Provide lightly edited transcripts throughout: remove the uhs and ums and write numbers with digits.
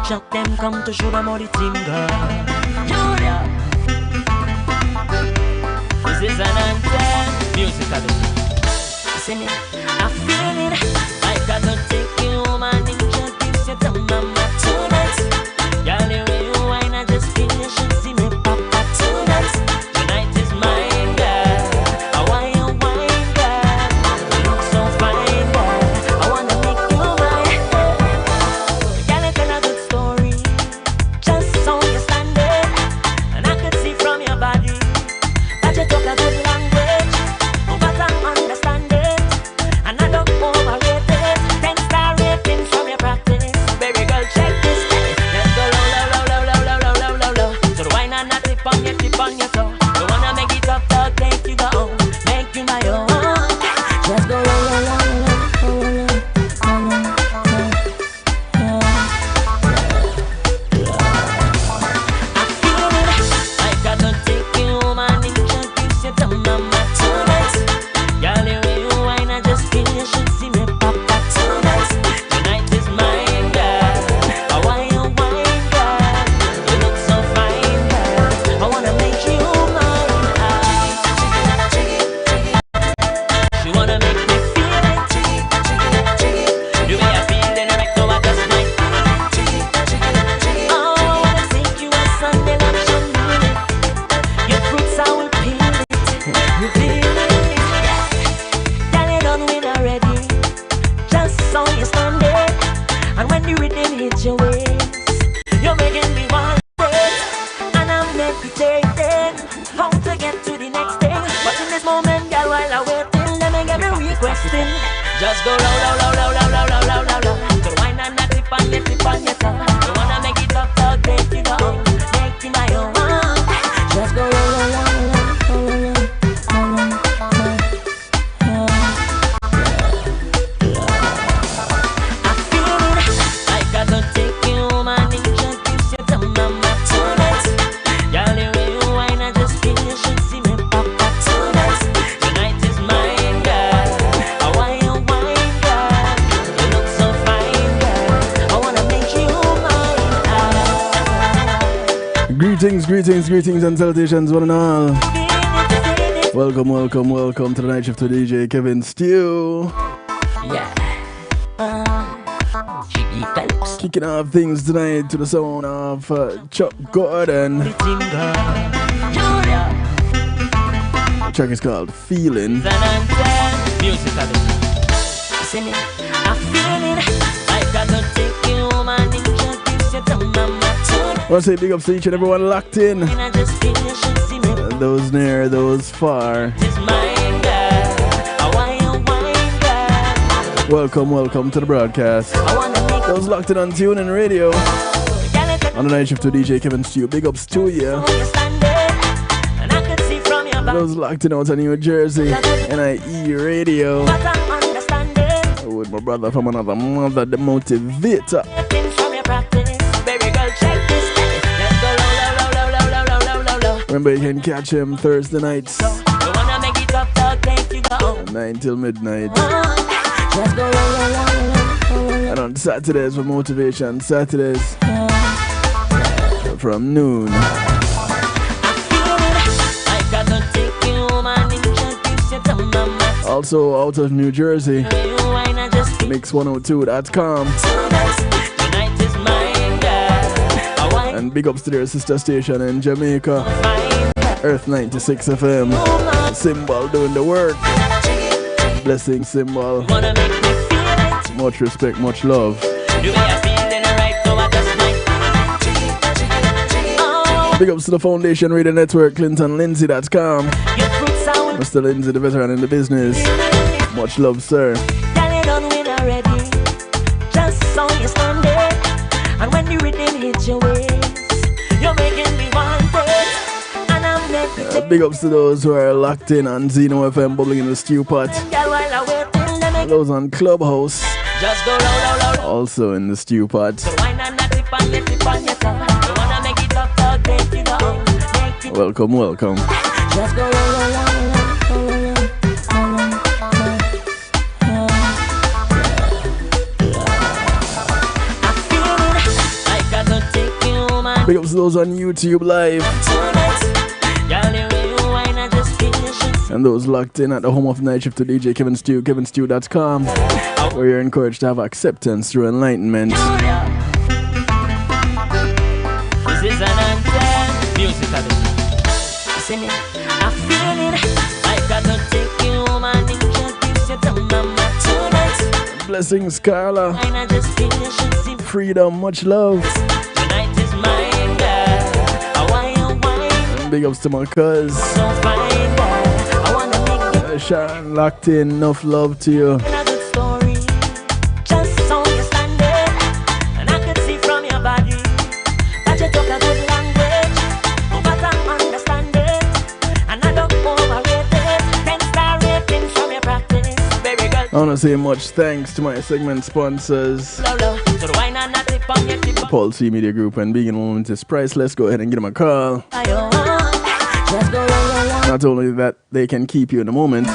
Jack them come to show them how the team go. Julia, this is an anthem, musically. See me, I feel it. I gotta take you home and introduce you to mama tonight. Girl, the way you whine, I just feel you should see me papa tonight. Tonight is mine, girl. I want you wine, girl. You look so fine, girl. I wanna make you mine. Girl, it's a good story. Just so you stand it, and I could see from your body that you talk a good language. But I understand it, and I don't overrate it. 10-star ratings from your practice. Baby girl, check this. Let's go low, low, low, low, low, low, low, low, low. So the wine and a tip on your toe. You wanna make it up, dog, make you go home, make you my own. Let's go low, low, low, low, low, low, low. I feel it. I gotta take you home and introduce you to mama tonight. Girl, the way you whine, I just feel you should see me papa tonight. Tonight is mine, girl. I want you wine, girl. You look so fine, girl. I wanna make you mine. She wanna make me feel it. The way I feel it, right now I just might feel it. Oh, I wanna take you a Sunday lunch and meal it. Your fruits I will peel it. You feel it? Girl, you done win already. Just so you stand it, and when the rhythm hits your waist, you're making me want it, and I'm meditating how to get to the next thing. But in this moment, girl, while I'm waiting, let me get me requesting. Just go low, low, low, low, low, low, low, low, low, low. To the wine and a tip on your tongue. You wanna make it up, dog, make you go home, make you my own. Just go low, low, low, low, low, low, low, low. I feel it. I gotta take you home and introduce you to mama tonight. Girl, the way you whine, I just feel you should see me papa tonight. Tonight is mine, girl. I want you wine, girl. You look so fine, girl. I wanna make you mine. Greetings, greetings, greetings and salutations, one and all. Welcome, welcome, welcome to the night shift to DJ Kevin Stew. Yeah. Jiggy Phelps. Kicking off things tonight to the sound of Chuck Gordon. The team go. Julia, The track is called Feeling. it's an anthem, musically. See me, I feel it. I gotta take you home and introduce you to mama tonight. I want to say big ups to each and everyone locked in. And I just feel you should see me. Those near, those far. It's mine, girl. I want you wine, girl. Welcome, welcome to the broadcast. I wanna make Those locked in on TuneIn Radio. Girl, it's a On the night shift to DJ Kevin Stew. Big ups to you. so you stand it, and I could see from your back. Those locked in out of New Jersey. NIE Radio. But I understand it. With my brother from another mother, the motivator. Things from your practice. Baby girl, check this. Let's go low, low, low, low, low, low, low, low, low. Remember, you can catch him Thursday nights, You wanna make it up, dog, make you go home. 9 till midnight. Let's go low, low, low, low, low. And on Saturdays for Motivation Saturdays from noon. I feel it. I gotta take you home and introduce you to mama. Also out of New Jersey, You wine, I just feel mix102.com. tonight. Tonight is mine, girl. I want And big ups to their sister station in Jamaica, fine, girl. Earth 96 FM. Symbol doing the work. Blessing Symbol. Wanna make me feel it. Much respect, much love. The way I feel in right now, I just might feel it. Big ups to the Foundation Radio Network, ClintonLindsay.com. Your fruits are with Mr. Lindsay, the veteran in the business. Much love, sir. Girl, you done win already. Just so you stand it, and when the rhythm hits your waist, you're making me want it, and I'm meditating. Big ups to those who are locked in on Zeno FM, bubbling in the stew pot. Girl, while I'm waiting, let me Those on Clubhouse, just go low, low, low, low. also in the stew pot. Wine and a tip on your tongue. You wanna make it up, dog, make you go home, make you Welcome, welcome. just go low, low, low, low, low, low, low. I feel it. I got Big ups to those on YouTube Live. And those locked in at the home of Night Shift to DJ Kevin Stew, kevinstew.com, where you're encouraged to have acceptance through enlightenment. This is an anthem, musical. See me, I feel it. I gotta take you home and introduce you to mama tonight. Blessings, Carla. And I just finish it. Freedom, much love. Tonight is mine, girl. I want you wine. And big ups to my cuz. So fine, girl. I wanna make you Sharon locked in, enough love to you. a good story. Just so you stand it. And I could see from your body that you talk a good language. But I understand it. And I don't overrate it. 10-star rating from your practice. Baby girl. I want to say much thanks to my segment sponsors, Low, low. So the wine and not tip on your tip. Paul C Media Group and Being in Moment is priceless. Go ahead and give them a call. Just go roll. Not only that, they can keep you in the moment,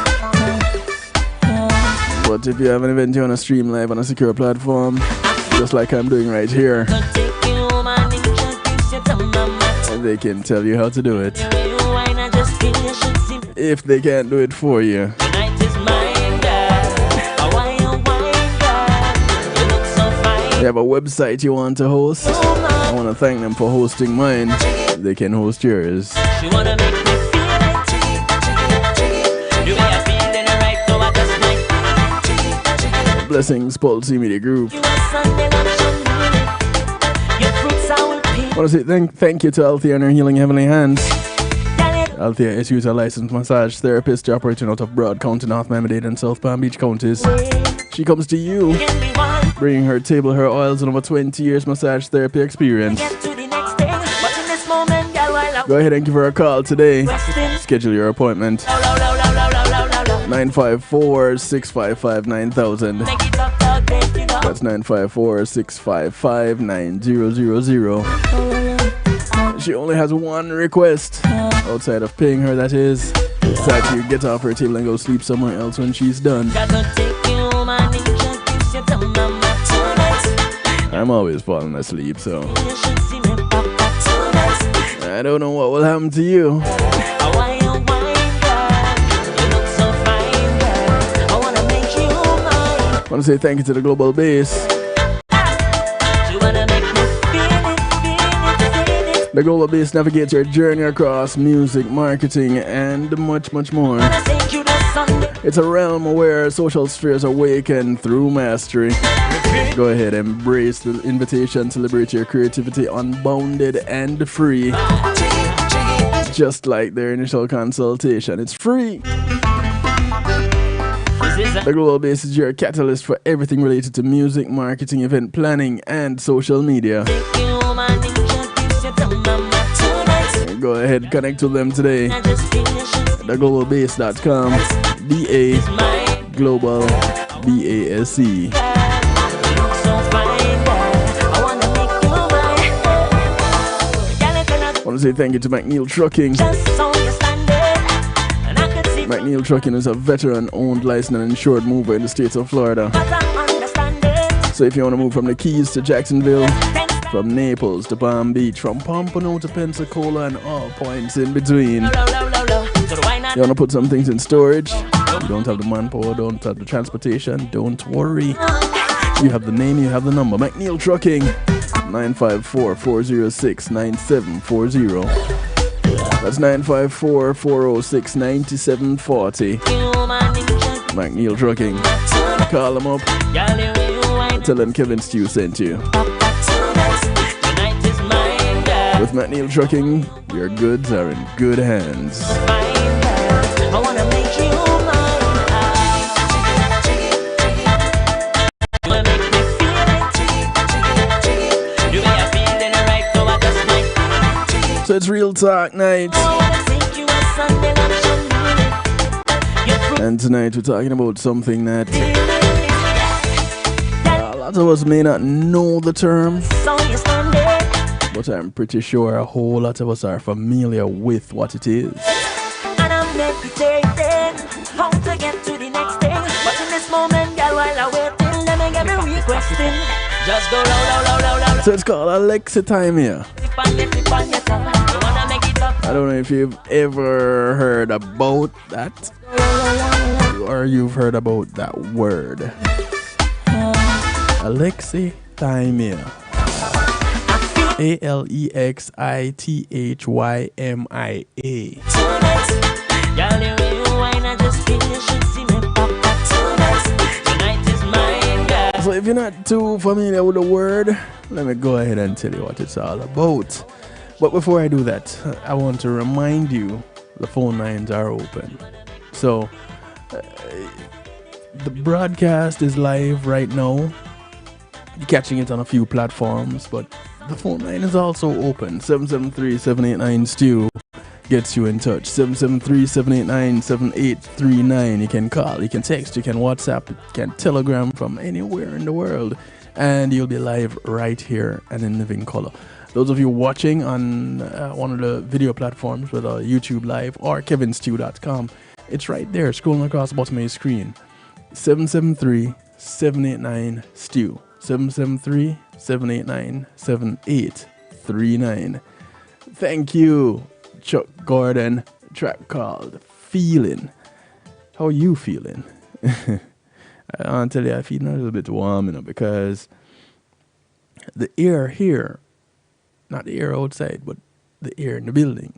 but if you have an event you want to stream live on a secure platform, just like I'm doing right here, they can tell you how to do it. If they can't do it for you. You have a website you want to host? I want to thank them for hosting mine. They can host yours. She wanna make me feel it. The way I feel in the right to what just like. Blessings, Paul C Media Group. You are Sunday luncheon meal. Your fruits I will peel. I want to say thank you to Althea and her Healing Heavenly Hands. Althea is a licensed massage therapist operating out of Broad County, North Miami-Dade and South Palm Beach counties. She comes to you, bringing her table, her oils, and over 20 years massage therapy experience. Get to the next thing. But in this moment, girl, while I'm Go ahead and give her a call today. resting. Schedule your appointment. 954-655-9000. Make it up, dog, make it up. That's 954-655-9000. She only has one request, outside of paying her, that is that you get off her table and go sleep somewhere else when she's done. Gotta take you home and introduce you to mama tonight. I'm always falling asleep, so You should see me pop up tonight. I don't know what will happen to you. I want you wine, girl. You look so fine, girl. I wanna make you mine. I want to say thank you to the Global Base. You wanna make me feel it, feel it. The Global Base navigates your journey across music, marketing, and much, much more. Wanna take you to Sunday. It's a realm where social spheres awaken through mastery. Go ahead, embrace the invitation to liberate your creativity unbounded and free. Just like their initial consultation, it's free. This is a The Global Base is your catalyst for everything related to music, marketing, event planning, and social media. take you home and introduce you to mama tonight. Go ahead, connect with them today. I just finish it. theglobalbase.com. Mine, Global BASE. you look so fine, girl. I wanna make you mine. Girl, if you're not I want to say thank you to McNeil Trucking. just so you stand it. And I could see McNeil Trucking is a veteran-owned, licensed, and insured mover in the state of Florida. but I understand it. So if you want to move from the Keys to Jacksonville, from Naples to Palm Beach, from Pompano to Pensacola, and all points in between, Low, low, low, low. So the wine and you want to put some things in storage, you don't have the manpower, don't have the transportation, don't worry. You have the name, you have the number. McNeil Trucking, 954-406-9740. That's 954-406-9740. take you home and introduce McNeil Trucking. Call them up, Girl, the way you wine tell them Kevin Stew sent you. pop up tonight. Tonight is mine, girl. With McNeil Trucking, your goods are in good hands. Fine, girl. I wanna make you mine. You wanna make me feel it. The way I feel in the right to what just like. So it's Real Talk Night. I wanna take you a Sunday luncheon meal. Your fruit And tonight we're talking about something that deal. a lot of us may not know the term, So you stand it. but I'm pretty sure a whole lot of us are familiar with what it is. And I'm meditating how to get to the next thing. But in this moment, girl, while I'm waiting, let me get me requesting. Just go low, low, low, low, low. So it's called Alexithymia. If I don't know if you've ever heard about that or you've heard about that word. Alexithymia. Alexithymia. So if you're not too familiar with the word, let me go ahead and tell you what it's all about. But before I do that, I want to remind you the phone lines are open. So the broadcast is live right now. You're catching it on a few platforms, but the phone line is also open. 773-789-STEW gets you in touch. 773-789-7839. You can call, you can text, you can WhatsApp, you can Telegram from anywhere in the world, and you'll be live right here and in living color. Those of you watching on one of the video platforms, whether YouTube Live or kevinstew.com, it's right there, scrolling across the bottom of your screen. 773-789-STEW. 773-789-7839. Thank you, Chuck Gordon. Track called Feeling. How are you feeling? I want to tell you, I'm feeling a little bit warm, because the air here, not the air outside, but the air in the building,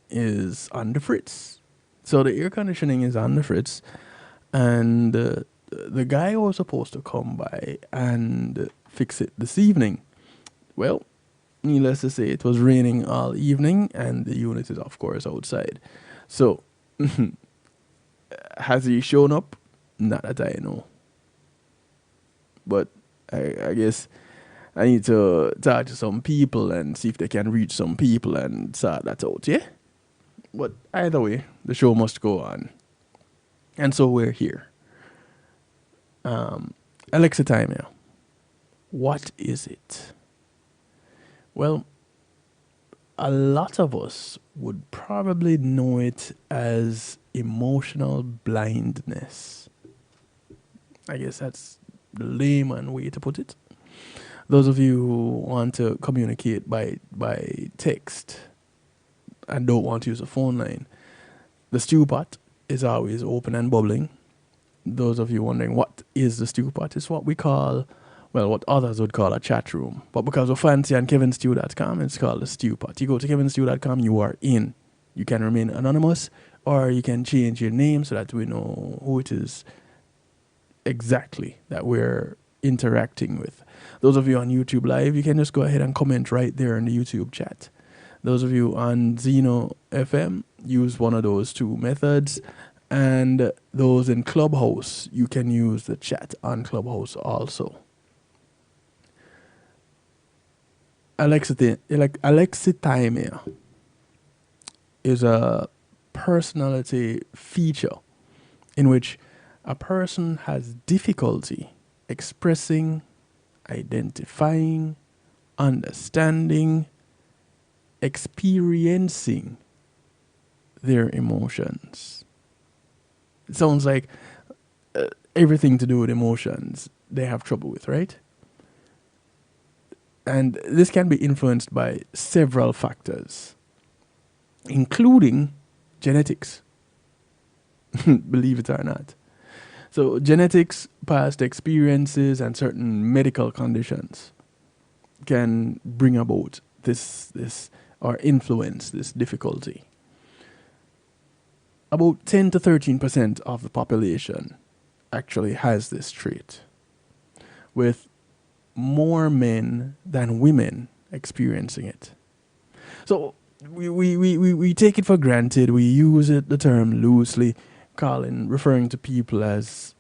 is on the fritz. So the air conditioning is on the fritz, and the guy was supposed to come by and fix it this evening. Well, needless to say, it was raining all evening, and the unit is, of course, outside. So, has he shown up? Not that I know. But I guess I need to talk to some people and see if they can reach some people and sort that out, yeah? But either way, the show must go on. And so we're here. Alexithymia. What is it? Well, a lot of us would probably know it as emotional blindness. I guess that's the layman way to put it. Those of you who want to communicate by text and don't want to use a phone line, the stew pot is always open and bubbling. Those of you wondering what is the stew pot, is what we call, well, what others would call a chat room. But because we're fancy on kevinstew.com, it's called the stew pot. You go to kevinstew.com, you are in. You can remain anonymous, or you can change your name so that we know who it is exactly that we're interacting with. Those of you on YouTube Live, you can just go ahead and comment right there in the YouTube chat. Those of you on Zeno FM, use one of those two methods. And those in Clubhouse, you can use the chat on Clubhouse also. Alexithymia is a personality feature in which a person has difficulty expressing, identifying, understanding, experiencing their emotions. It sounds like everything to do with emotions they have trouble with, right? And this can be influenced by several factors, including genetics, believe it or not. So genetics, past experiences, and certain medical conditions can bring about this or influence this difficulty. About 10 to 13% of the population actually has this trait, with more men than women experiencing it. So we take it for granted. We use the term loosely, referring to people as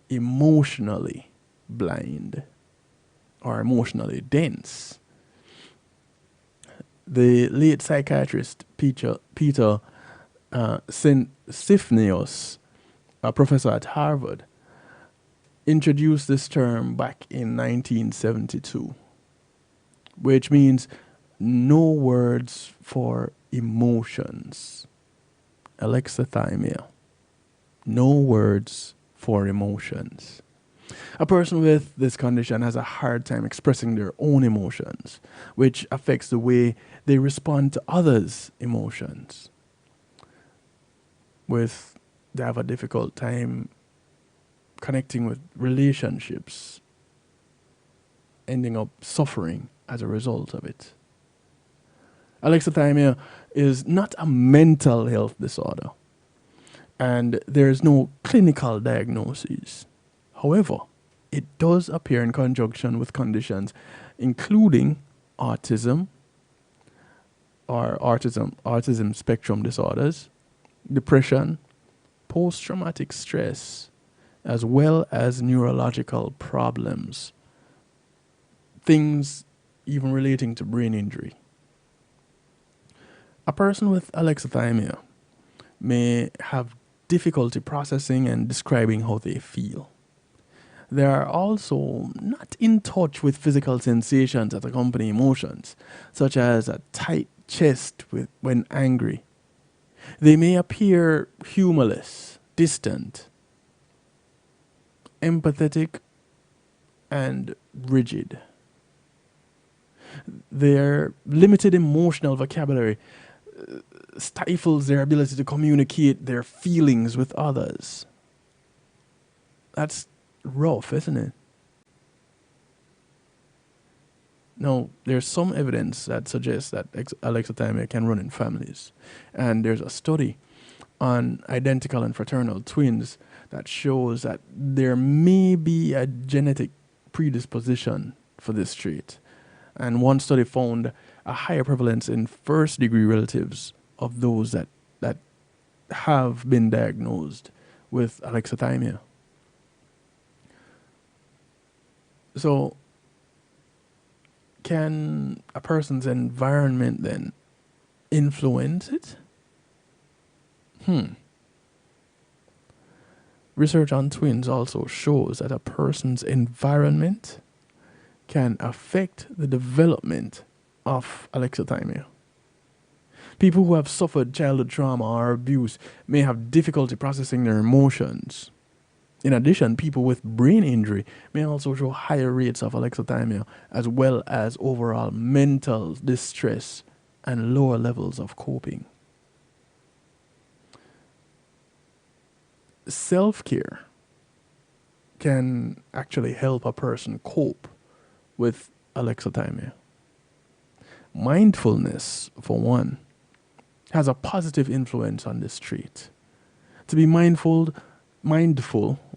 emotionally blind or emotionally dense. The late psychiatrist Peter Sifnios, a professor at Harvard, introduced this term back in 1972, which means no words for emotions. Alexithymia. No words for emotions. A person with this condition has a hard time expressing their own emotions, which affects the way they respond to others' emotions. They have a difficult time connecting with relationships, ending up suffering as a result of it. Alexithymia is not a mental health disorder, and there is no clinical diagnosis. However, it does appear in conjunction with conditions including autism or autism spectrum disorders, depression, post-traumatic stress, as well as neurological problems, things even relating to brain injury. A person with alexithymia may have difficulty processing and describing how they feel. They are also not in touch with physical sensations that accompany emotions, such as a tight chest when angry. They may appear humorless, distant, empathetic, and rigid. Their limited emotional vocabulary stifles their ability to communicate their feelings with others. That's rough, isn't it? Now, there's some evidence that suggests that alexithymia can run in families. And there's a study on identical and fraternal twins that shows that there may be a genetic predisposition for this trait. And one study found a higher prevalence in first-degree relatives of those that have been diagnosed with alexithymia. So, can a person's environment then influence it? Research on twins also shows that a person's environment can affect the development of alexithymia. People who have suffered childhood trauma or abuse may have difficulty processing their emotions. In addition, people with brain injury may also show higher rates of alexithymia, as well as overall mental distress and lower levels of coping. Self-care can actually help a person cope with alexithymia. Mindfulness, for one, has a positive influence on this trait. To be mindful,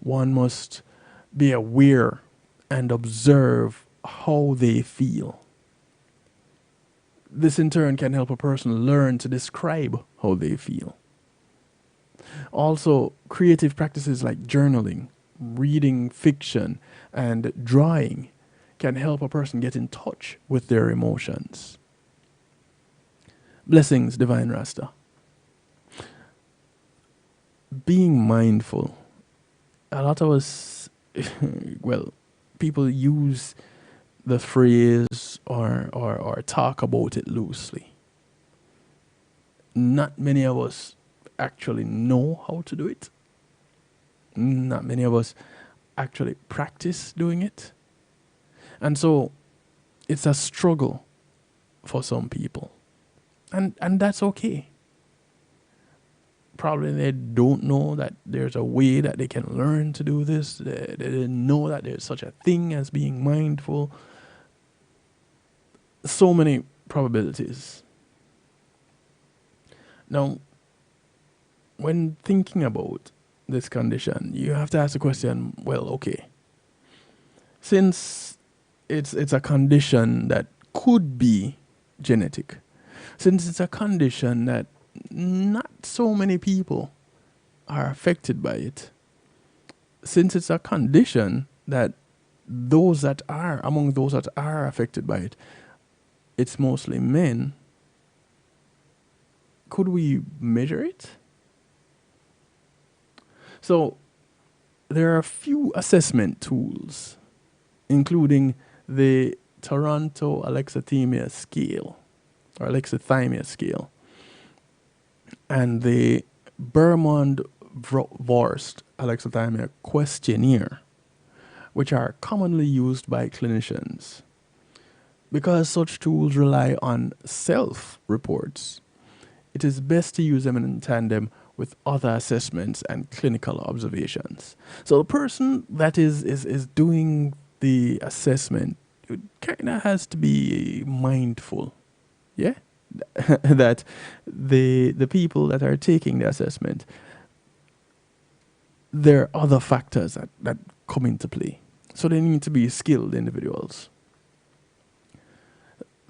one must be aware and observe how they feel. This in turn can help a person learn to describe how they feel. Also, creative practices like journaling, reading fiction, and drawing can help a person get in touch with their emotions. Blessings, Divine Rasta. Being mindful. A lot of us, people use the phrase or talk about it loosely. Not many of us actually know how to do it. Not many of us actually practice doing it. And so it's a struggle for some people. And that's okay. Probably they don't know that there's a way that they can learn to do this. They didn't know that there's such a thing as being mindful. So many probabilities. Now, when thinking about this condition, you have to ask the question, well, okay, since it's a condition that could be genetic, since it's a condition that not so many people are affected by it, since it's a condition that among those that are affected by it, it's mostly men, could we measure it? So there are a few assessment tools, including the Toronto Alexithymia Scale, or Alexithymia Scale, and the Bermond-Vorst Alexithymia Questionnaire, which are commonly used by clinicians. Because such tools rely on self-reports, it is best to use them in tandem with other assessments and clinical observations. So the person that is doing the assessment kind of has to be mindful, yeah, that the people that are taking the assessment, there are other factors that come into play. So they need to be skilled individuals.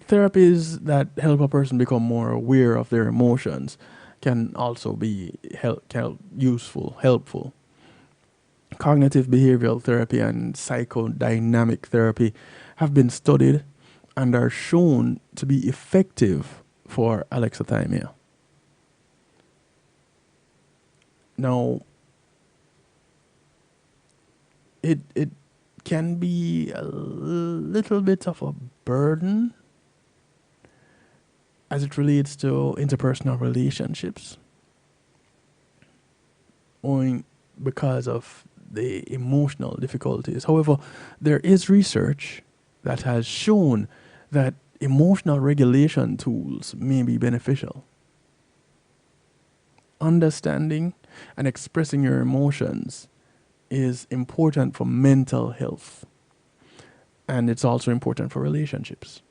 Therapies that help a person become more aware of their emotions can also be helpful. Cognitive behavioral therapy and psychodynamic therapy have been studied and are shown to be effective for alexithymia. Now, it can be a little bit of a burden as it relates to interpersonal relationships, owing because of the emotional difficulties. However, there is research that has shown that emotional regulation tools may be beneficial. Understanding and expressing your emotions is important for mental health, and it's also important for relationships.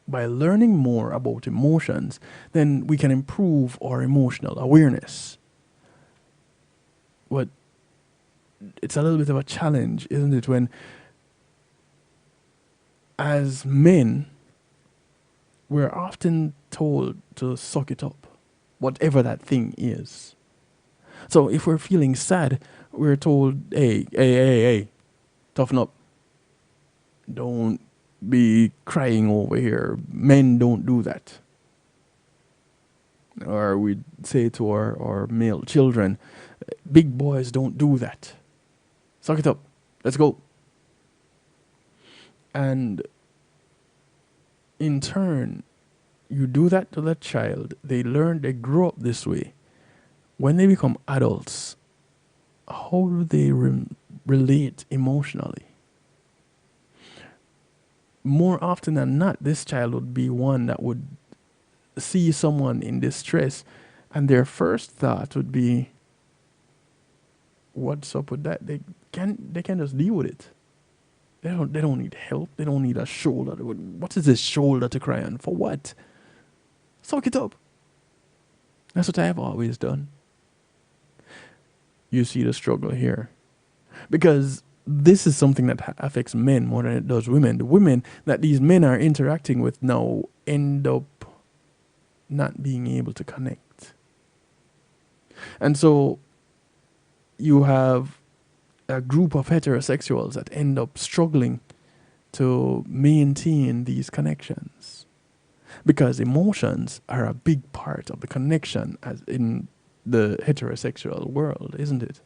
By learning more about emotions, then we can improve our emotional awareness. But it's a little bit of a challenge, isn't it, when as men, we're often told to suck it up, whatever that thing is. So if we're feeling sad, we're told, hey, toughen up. Don't be crying over here. Men don't do that. Or we say to our male children, big boys don't do that. Suck it up. Let's go. And in turn, you do that to that child. They learn, they grow up this way. When they become adults, how do they relate emotionally? More often than not, this child would be one that would see someone in distress, and their first thought would be, what's up with that? They can just deal with it. They don't need help. They don't need a shoulder. What is this shoulder to cry on? For what? Suck it up. That's what I've always done. You see the struggle here. Because this is something that affects men more than it does women. The women that these men are interacting with now end up not being able to connect. And so you have a group of heterosexuals that end up struggling to maintain these connections, because emotions are a big part of the connection as in the heterosexual world, isn't it?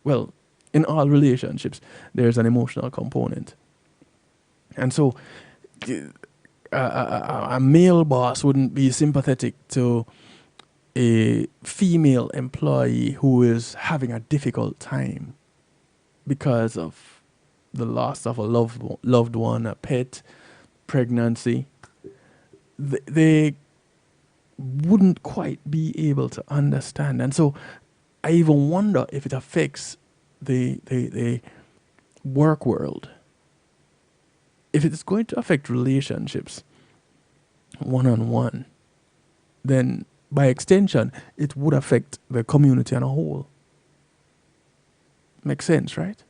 Well, in all relationships, there's an emotional component. And so a male boss wouldn't be sympathetic to a female employee who is having a difficult time because of the loss of a loved one, a pet, pregnancy. They wouldn't quite be able to understand. And so I even wonder if it affects the work world. If it's going to affect relationships one-on-one, then by extension, it would affect the community on a whole. Makes sense, right?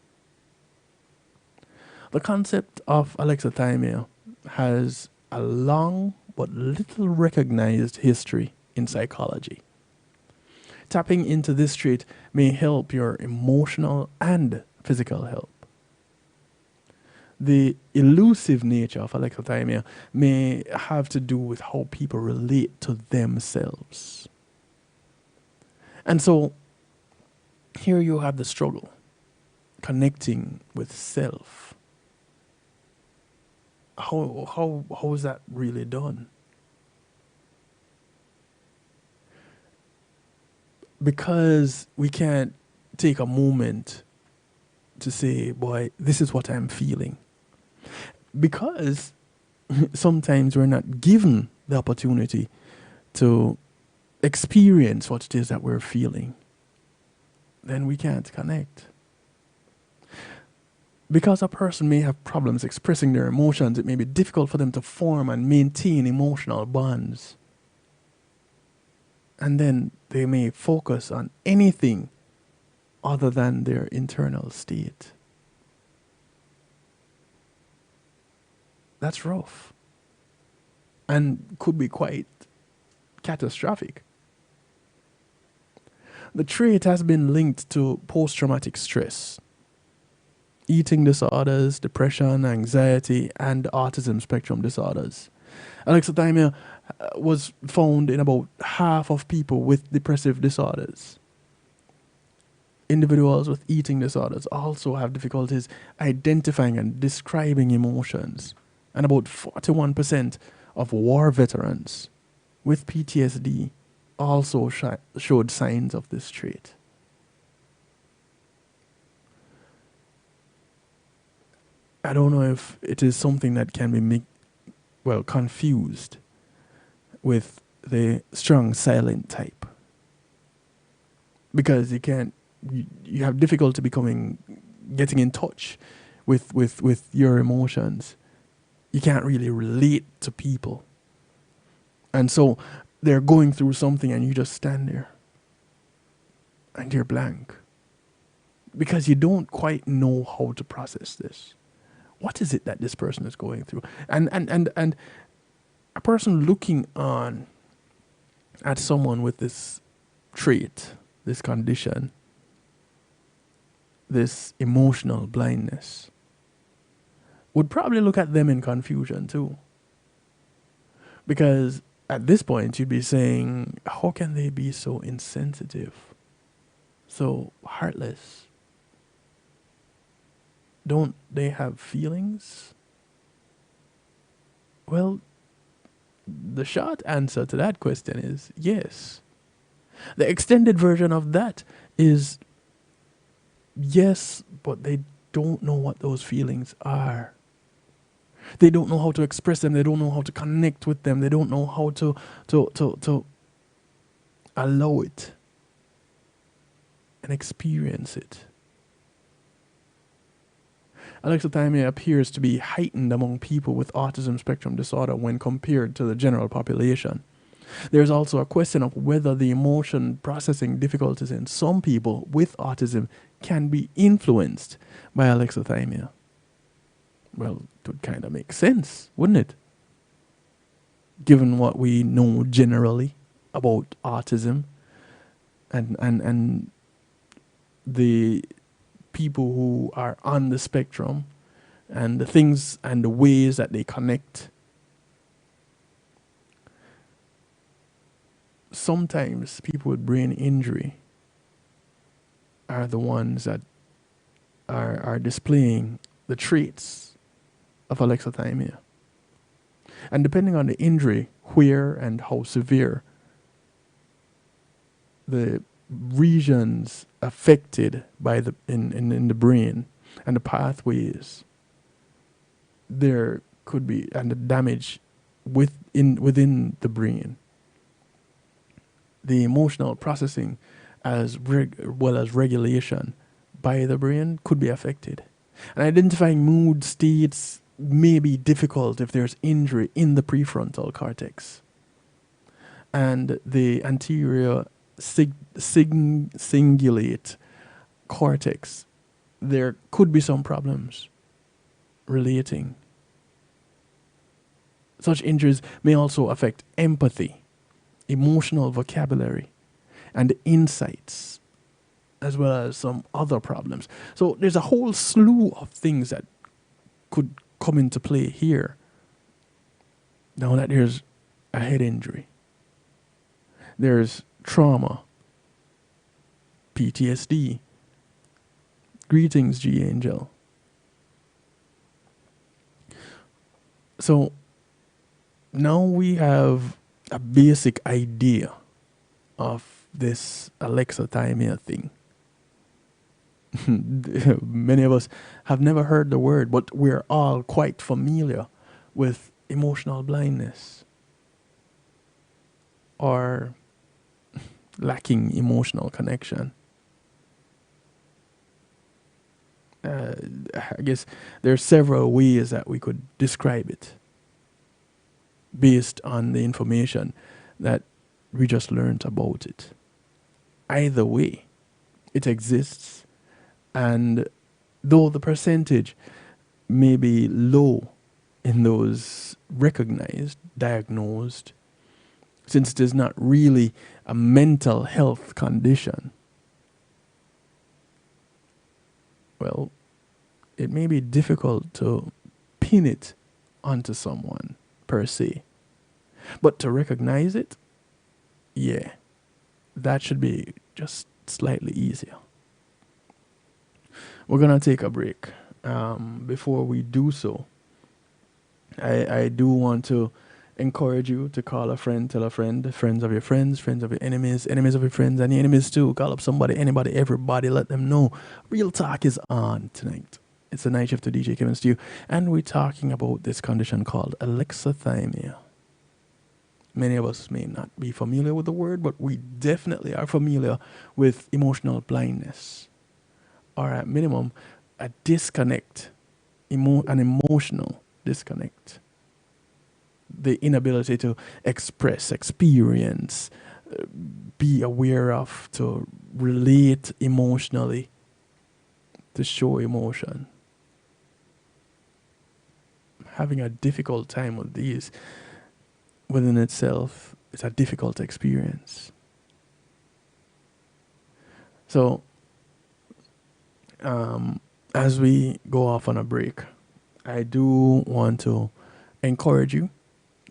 The concept of alexithymia has a long but little recognized history in psychology. Tapping into this trait may help your emotional and physical health. The elusive nature of alexithymia may have to do with how people relate to themselves. And so here you have the struggle, connecting with self. How is that really done? Because we can't take a moment to say, boy, this is what I'm feeling. Because sometimes we're not given the opportunity to experience what it is that we're feeling, then we can't connect. Because a person may have problems expressing their emotions, it may be difficult for them to form and maintain emotional bonds. And then they may focus on anything other than their internal state. That's rough. And could be quite catastrophic. The trait has been linked to post-traumatic stress, eating disorders, depression, anxiety, and autism spectrum disorders. Alexithymia was found in about half of people with depressive disorders. Individuals with eating disorders also have difficulties identifying and describing emotions. And about 41% of war veterans with PTSD also showed signs of this trait. I don't know if it is something that can be confused with the strong silent type, because you have difficulty getting in touch with your emotions. You can't really relate to people, and so they're going through something and you just stand there and you're blank because you don't quite know how to process this. What is it that this person is going through? And a person looking on at someone with this trait, this condition, this emotional blindness, would probably look at them in confusion too. Because at this point you'd be saying, how can they be so insensitive, so heartless? Don't they have feelings? Well, the short answer to that question is yes. The extended version of that is yes, but they don't know what those feelings are. They don't know how to express them. They don't know how to connect with them. They don't know how to allow it and experience it. Alexithymia appears to be heightened among people with autism spectrum disorder when compared to the general population. There's also a question of whether the emotion processing difficulties in some people with autism can be influenced by alexithymia. Well, it would kind of make sense, wouldn't it? Given what we know generally about autism and the people who are on the spectrum and the things and the ways that they connect. Sometimes people with brain injury are the ones that are displaying the traits of alexithymia. And depending on the injury, where and how severe, the regions affected by in the brain and the pathways, there could be, and the damage within the brain, the emotional processing as well as regulation by the brain could be affected. And identifying mood states may be difficult if there's injury in the prefrontal cortex and the anterior cingulate cortex. There could be some problems relating. Such injuries may also affect empathy, emotional vocabulary, and insights, as well as some other problems. So there's a whole slew of things that could come into play here. Now that there's a head injury, there's trauma, PTSD. Greetings, G Angel. So now we have a basic idea of this alexithymia thing. Many of us have never heard the word, but we're all quite familiar with emotional blindness or lacking emotional connection. I guess there are several ways that we could describe it based on the information that we just learned about it. Either way, it exists, and though the percentage may be low in those recognized, diagnosed, since it is not really a mental health condition, well, it may be difficult to pin it onto someone per se. But to recognize it, yeah, that should be just slightly easier. We're going to take a break. Before we do so, I do want to encourage you to call a friend, tell a friend, friends of your friends, friends of your enemies, enemies of your friends, and your enemies too. Call up somebody, anybody, everybody, let them know. Real Talk is on tonight. It's the night shift to DJ Kevin Stew, and we're talking about this condition called Alexithymia. Many of us may not be familiar with the word, but we definitely are familiar with emotional blindness, or at minimum, a disconnect, an emotional disconnect. The inability to express, experience, be aware of, to relate emotionally, to show emotion. Having a difficult time with these within itself is a difficult experience. So, as we go off on a break, I do want to encourage you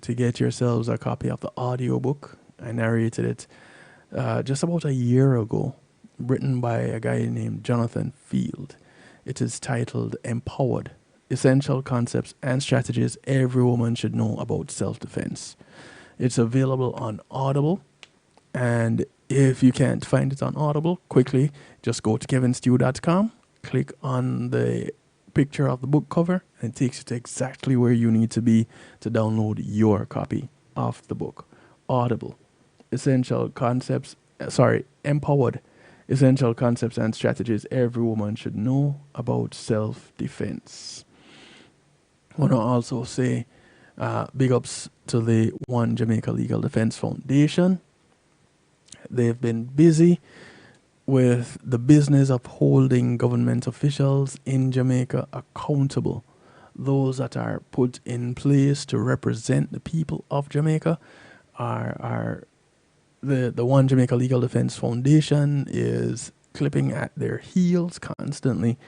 to get yourselves a copy of the audiobook. I narrated it just about a year ago, written by a guy named Jonathan Field. It is titled Empowered: Essential Concepts and Strategies Every Woman Should Know About Self-Defense. It's available on Audible, and if you can't find it on Audible, quickly just go to kevinstew.com, click on the picture of the book cover, and it takes you to exactly where you need to be to download your copy of the book. Audible, Empowered: Essential Concepts and Strategies Every Woman Should Know About Self-Defense. I want to also say big ups to the One Jamaica Legal Defense Foundation. They've been busy with the business of holding government officials in Jamaica accountable. Those that are put in place to represent the people of Jamaica are the One Jamaica Legal Defense Foundation is clipping at their heels constantly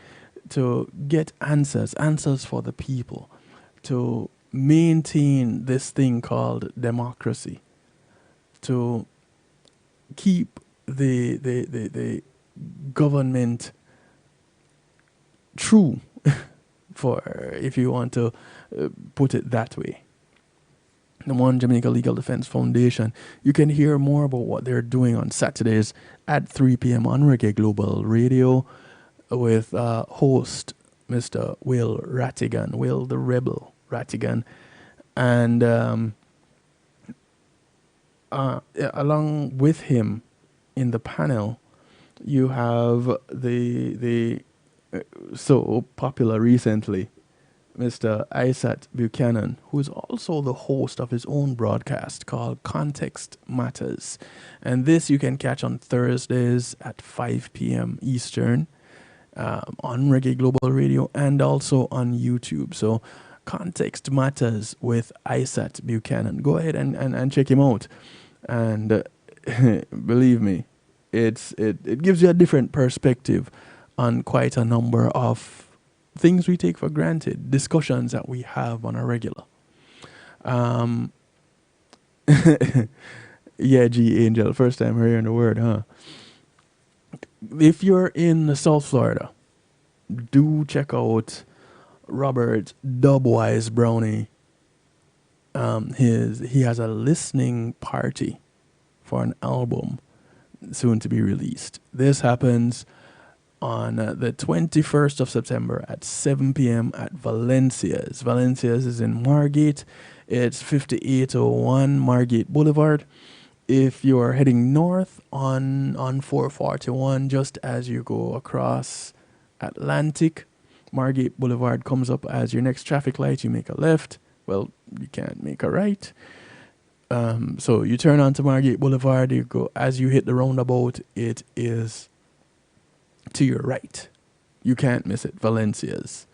to get answers for the people, to maintain this thing called democracy, to keep the government true, for if you want to put it that way. The One Jamaica Legal Defense Foundation. You can hear more about what they're doing on Saturdays at 3 p.m. on Reggae Global Radio with host Mr. Will Rattigan, Will the Rebel Rattigan, and along with him in the panel, you have the so popular recently, Mr. Isaac Buchanan, who is also the host of his own broadcast called Context Matters. And this you can catch on Thursdays at 5 p.m. Eastern on Reggae Global Radio and also on YouTube. So Context Matters with Isaac Buchanan. Go ahead and check him out. And believe me, it gives you a different perspective on quite a number of things we take for granted, discussions that we have on a regular. Yeah, G Angel, first time hearing the word, huh? If you're in South Florida, do check out Robert Dubwise Brownie. He has a listening party for an album soon to be released. This happens on the 21st of September at 7 p.m. at Valencia's. Valencia's is in Margate. It's 5801 Margate Boulevard. If you're heading north on 441, just as you go across Atlantic, Margate Boulevard comes up as your next traffic light. You make a left. Well, you can't make a right. So you turn onto Margate Boulevard. You go as you hit the roundabout. It is to your right. You can't miss it. Valencia's.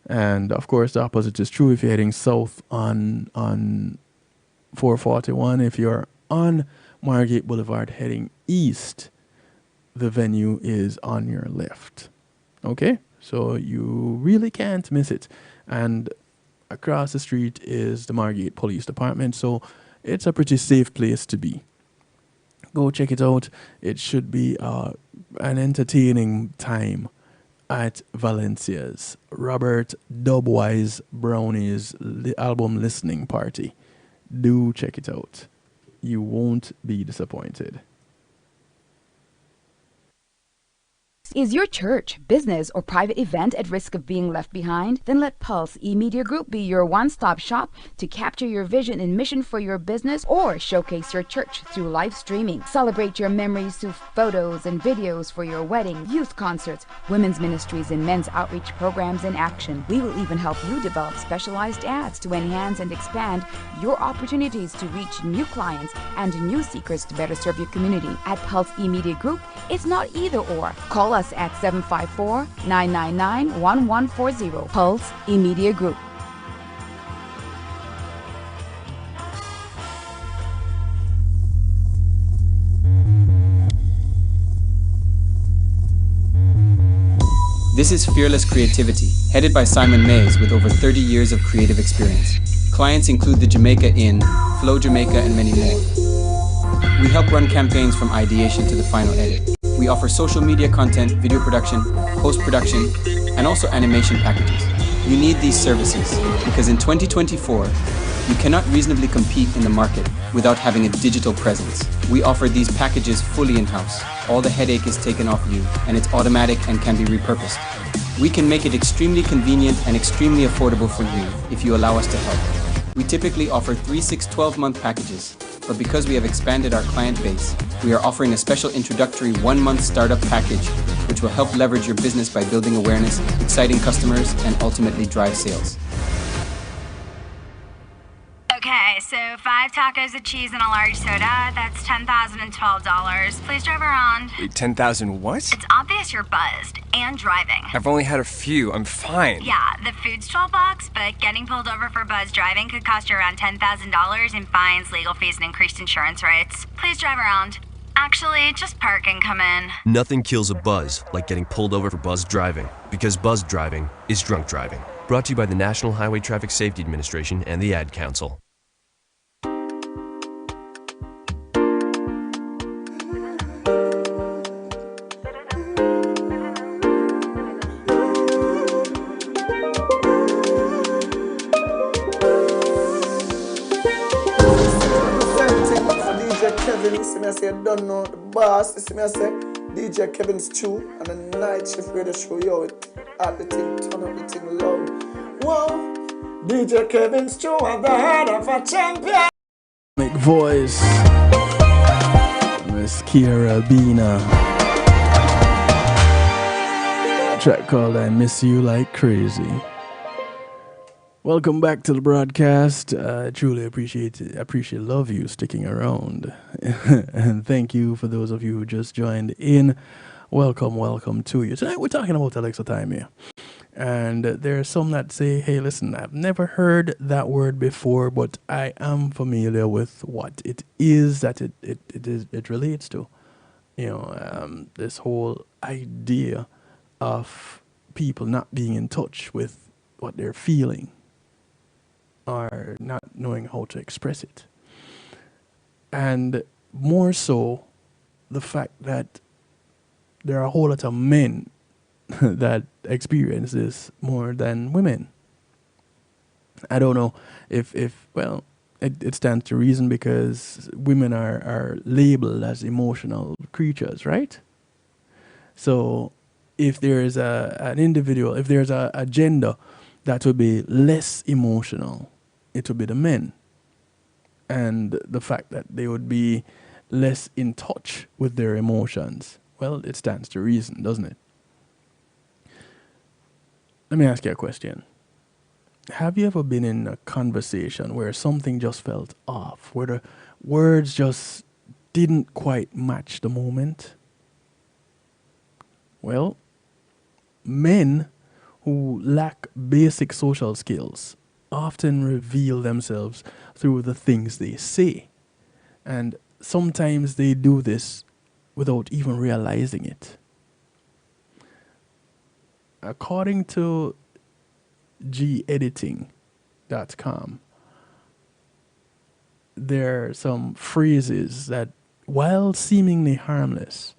And of course, the opposite is true if you're heading south on 441. If you're on Margate Boulevard heading east, the venue is on your left. Okay? So you really can't miss it. And across the street is the Margate Police Department. So it's a pretty safe place to be. Go check it out. It should be an entertaining time at Valencia's. Robert Dubwise Brownie's album listening party. Do check it out. You won't be disappointed. Is your church, business, or private event at risk of being left behind? Then let Pulse eMedia Group be your one-stop shop to capture your vision and mission for your business or showcase your church through live streaming. Celebrate your memories through photos and videos for your wedding, youth concerts, women's ministries, and men's outreach programs in action. We will even help you develop specialized ads to enhance and expand your opportunities to reach new clients and new seekers to better serve your community. At Pulse eMedia Group, it's not either or. Call us at 754-999-1140. Pulse eMedia Group. This is Fearless Creativity, headed by Simon Mays with over 30 years of creative experience. Clients include the Jamaica Inn, Flow Jamaica, and many more. We help run campaigns from ideation to the final edit. We offer social media content, video production, post-production, and also animation packages. You need these services because in 2024, you cannot reasonably compete in the market without having a digital presence. We offer these packages fully in-house. All the headache is taken off you, and it's automatic and can be repurposed. We can make it extremely convenient and extremely affordable for you if you allow us to help. We typically offer 3, 6, 12-month packages, but because we have expanded our client base, we are offering a special introductory 1-month startup package, which will help leverage your business by building awareness, exciting customers, and ultimately drive sales. Okay, so 5 tacos of cheese and a large soda, that's $10,012. Please drive around. Wait, 10,000 what? It's obvious you're buzzed and driving. I've only had a few. I'm fine. Yeah, the food's $12, but getting pulled over for buzz driving could cost you around $10,000 in fines, legal fees, and increased insurance rates. Please drive around. Actually, just park and come in. Nothing kills a buzz like getting pulled over for buzz driving, because buzz driving is drunk driving. Brought to you by the National Highway Traffic Safety Administration and the Ad Council. I say, I don't know the boss. You see me, I say, DJ Kevin's Chew and the night shift radio show, yo, at the thing, turn up the thing loud. Whoa, DJ Kevin's Chew at the heart of a champion. Make voice, Miss Kiara Bina. A track called I Miss You Like Crazy. Welcome back to the broadcast. I truly love you sticking around. And thank you for those of you who just joined in. Welcome to you. Tonight we're talking about Alexithymia. And there are some that say, hey, listen, I've never heard that word before, but I am familiar with what it is that it relates to. You know, this whole idea of people not being in touch with what they're feeling, or not knowing how to express it. And more so, the fact that there are a whole lot of men that experience this more than women. I don't know if well, it stands to reason because women are labeled as emotional creatures, right? So if there is an individual, if there's a gender that would be less emotional, it would be the men. And the fact that they would be less in touch with their emotions, well, it stands to reason, doesn't it? Let me ask you a question. Have you ever been in a conversation where something just felt off, where the words just didn't quite match the moment? Well, men who lack basic social skills often reveal themselves through the things they say. And sometimes they do this without even realizing it. According to gediting.com, there are some phrases that, while seemingly harmless,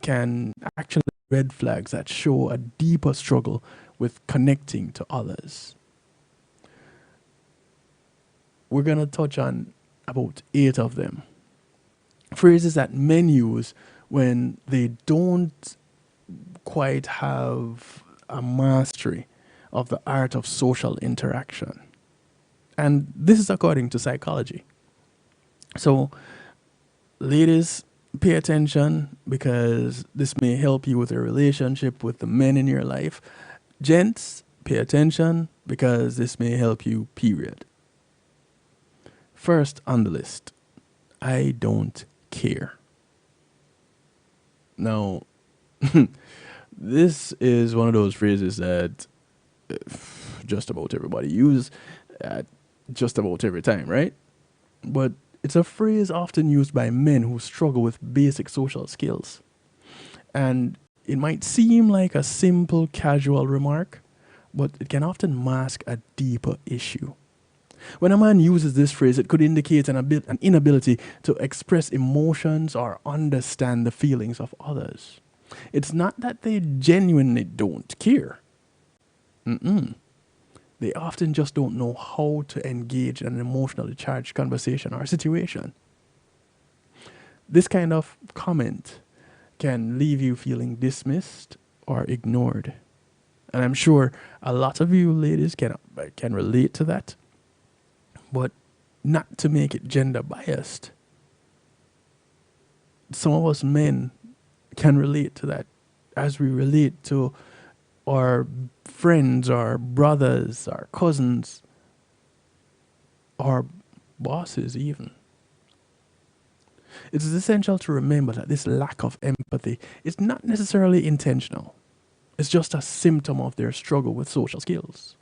can actually be red flags that show a deeper struggle with connecting to others. We're going to touch on about 8 of them. Phrases that men use when they don't quite have a mastery of the art of social interaction. And this is according to psychology. So, ladies, pay attention, because this may help you with your relationship with the men in your life. Gents, pay attention, because this may help you, period. First on the list, I don't care. Now, this is one of those phrases that just about everybody uses at just about every time, right? But it's a phrase often used by men who struggle with basic social skills. And it might seem like a simple, casual remark, but it can often mask a deeper issue. When a man uses this phrase, it could indicate an inability to express emotions or understand the feelings of others. It's not that they genuinely don't care. They often just don't know how to engage in an emotionally charged conversation or situation. This kind of comment can leave you feeling dismissed or ignored. And I'm sure a lot of you ladies can relate to that. But not to make it gender biased. Some of us men can relate to that, as we relate to our friends, our brothers, our cousins, our bosses even. It is essential to remember that this lack of empathy is not necessarily intentional. It's just a symptom of their struggle with social skills.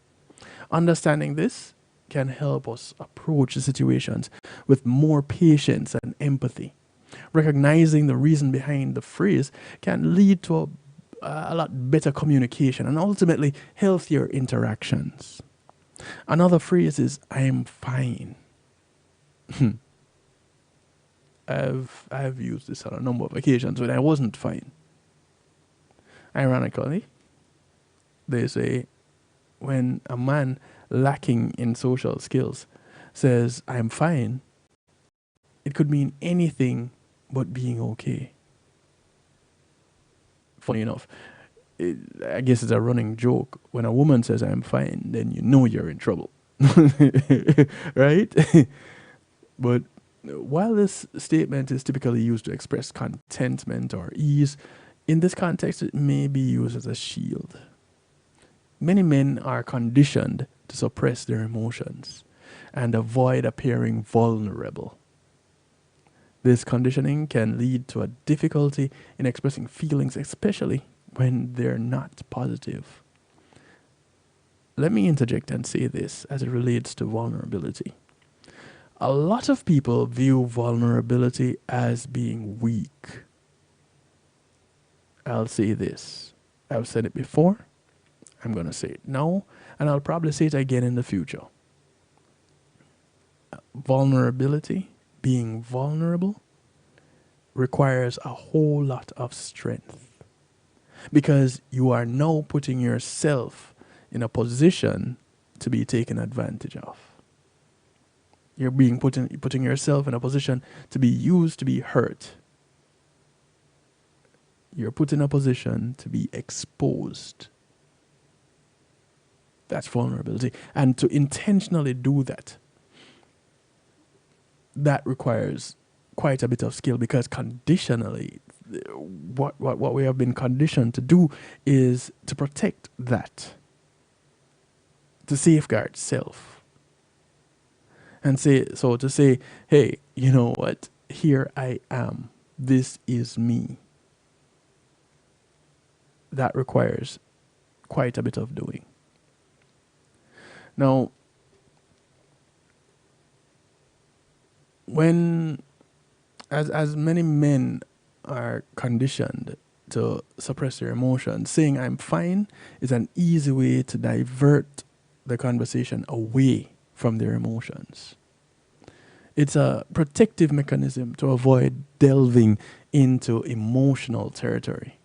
Understanding this can help us approach the situations with more patience and empathy. Recognizing the reason behind the phrase can lead to a lot better communication and ultimately healthier interactions. Another phrase is, I am fine. I've used this on a number of occasions when I wasn't fine. Ironically, they say when a man lacking in social skills says, I'm fine, it could mean anything but being okay. Funny enough, I guess it's a running joke. When a woman says, I'm fine, then you know you're in trouble. Right? But while this statement is typically used to express contentment or ease, in this context, it may be used as a shield. Many men are conditioned to suppress their emotions and avoid appearing vulnerable. This conditioning can lead to a difficulty in expressing feelings, especially when they're not positive. Let me interject and say this as it relates to vulnerability. A lot of people view vulnerability as being weak. I'll say this. I've said it before. I'm going to say it now, and I'll probably say it again in the future. Vulnerability, being vulnerable, requires a whole lot of strength, because you are now putting yourself in a position to be taken advantage of. You're putting yourself in a position to be used, to be hurt. You're put in a position to be exposed. That's vulnerability. And to intentionally do that, that requires quite a bit of skill, because conditionally, what we have been conditioned to do is to protect that, to safeguard self. And to say, hey, you know what? Here I am. This is me. That requires quite a bit of doing. Now, when as many men are conditioned to suppress their emotions, saying I'm fine is an easy way to divert the conversation away from their emotions. It's a protective mechanism to avoid delving into emotional territory.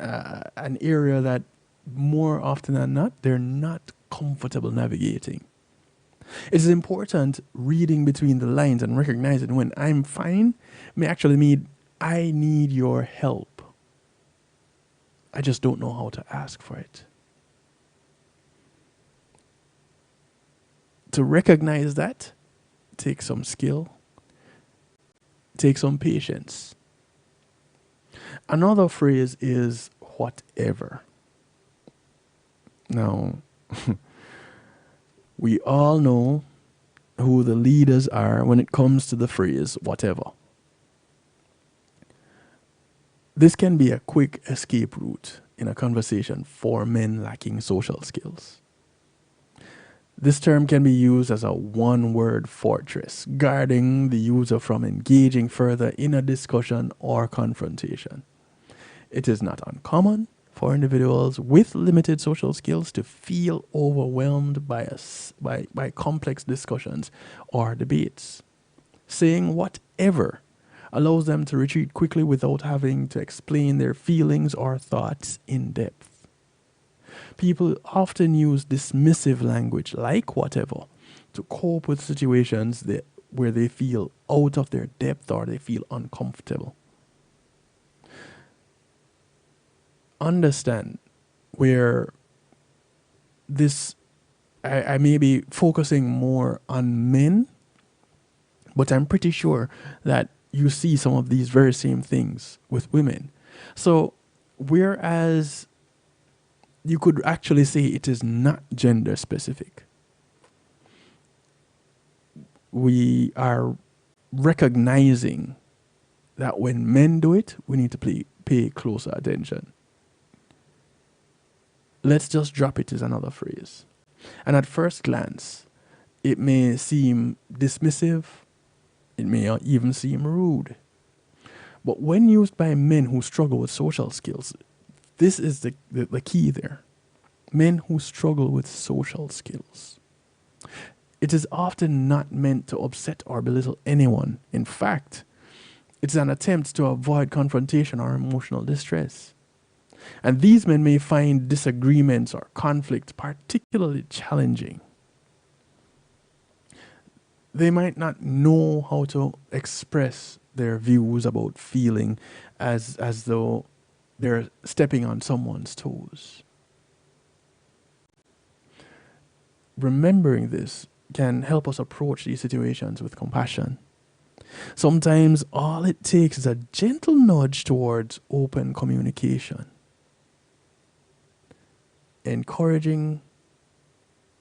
An area that more often than not, they're not comfortable navigating. It is important reading between the lines and recognizing when I'm fine may actually mean I need your help. I just don't know how to ask for it. To recognize that takes some skill, takes some patience. Another phrase is whatever. Now, we all know who the leaders are when it comes to the phrase whatever. This can be a quick escape route in a conversation for men lacking social skills. This term can be used as a one-word fortress, guarding the user from engaging further in a discussion or confrontation. It is not uncommon for individuals with limited social skills to feel overwhelmed by complex discussions or debates. Saying whatever allows them to retreat quickly without having to explain their feelings or thoughts in depth. People often use dismissive language like whatever to cope with situations where they feel out of their depth or they feel uncomfortable. Understand where this, I may be focusing more on men, but I'm pretty sure that you see some of these very same things with women. So whereas you could actually say it is not gender specific, we are recognizing that when men do it, we need to pay closer attention. Let's just drop it as another phrase. And at first glance, it may seem dismissive. It may even seem rude. But when used by men who struggle with social skills, this is the key there. Men who struggle with social skills. It is often not meant to upset or belittle anyone. In fact, it's an attempt to avoid confrontation or emotional distress. And these men may find disagreements or conflict particularly challenging. They might not know how to express their views about feeling as though they're stepping on someone's toes. Remembering this can help us approach these situations with compassion. Sometimes all it takes is a gentle nudge towards open communication. Encouraging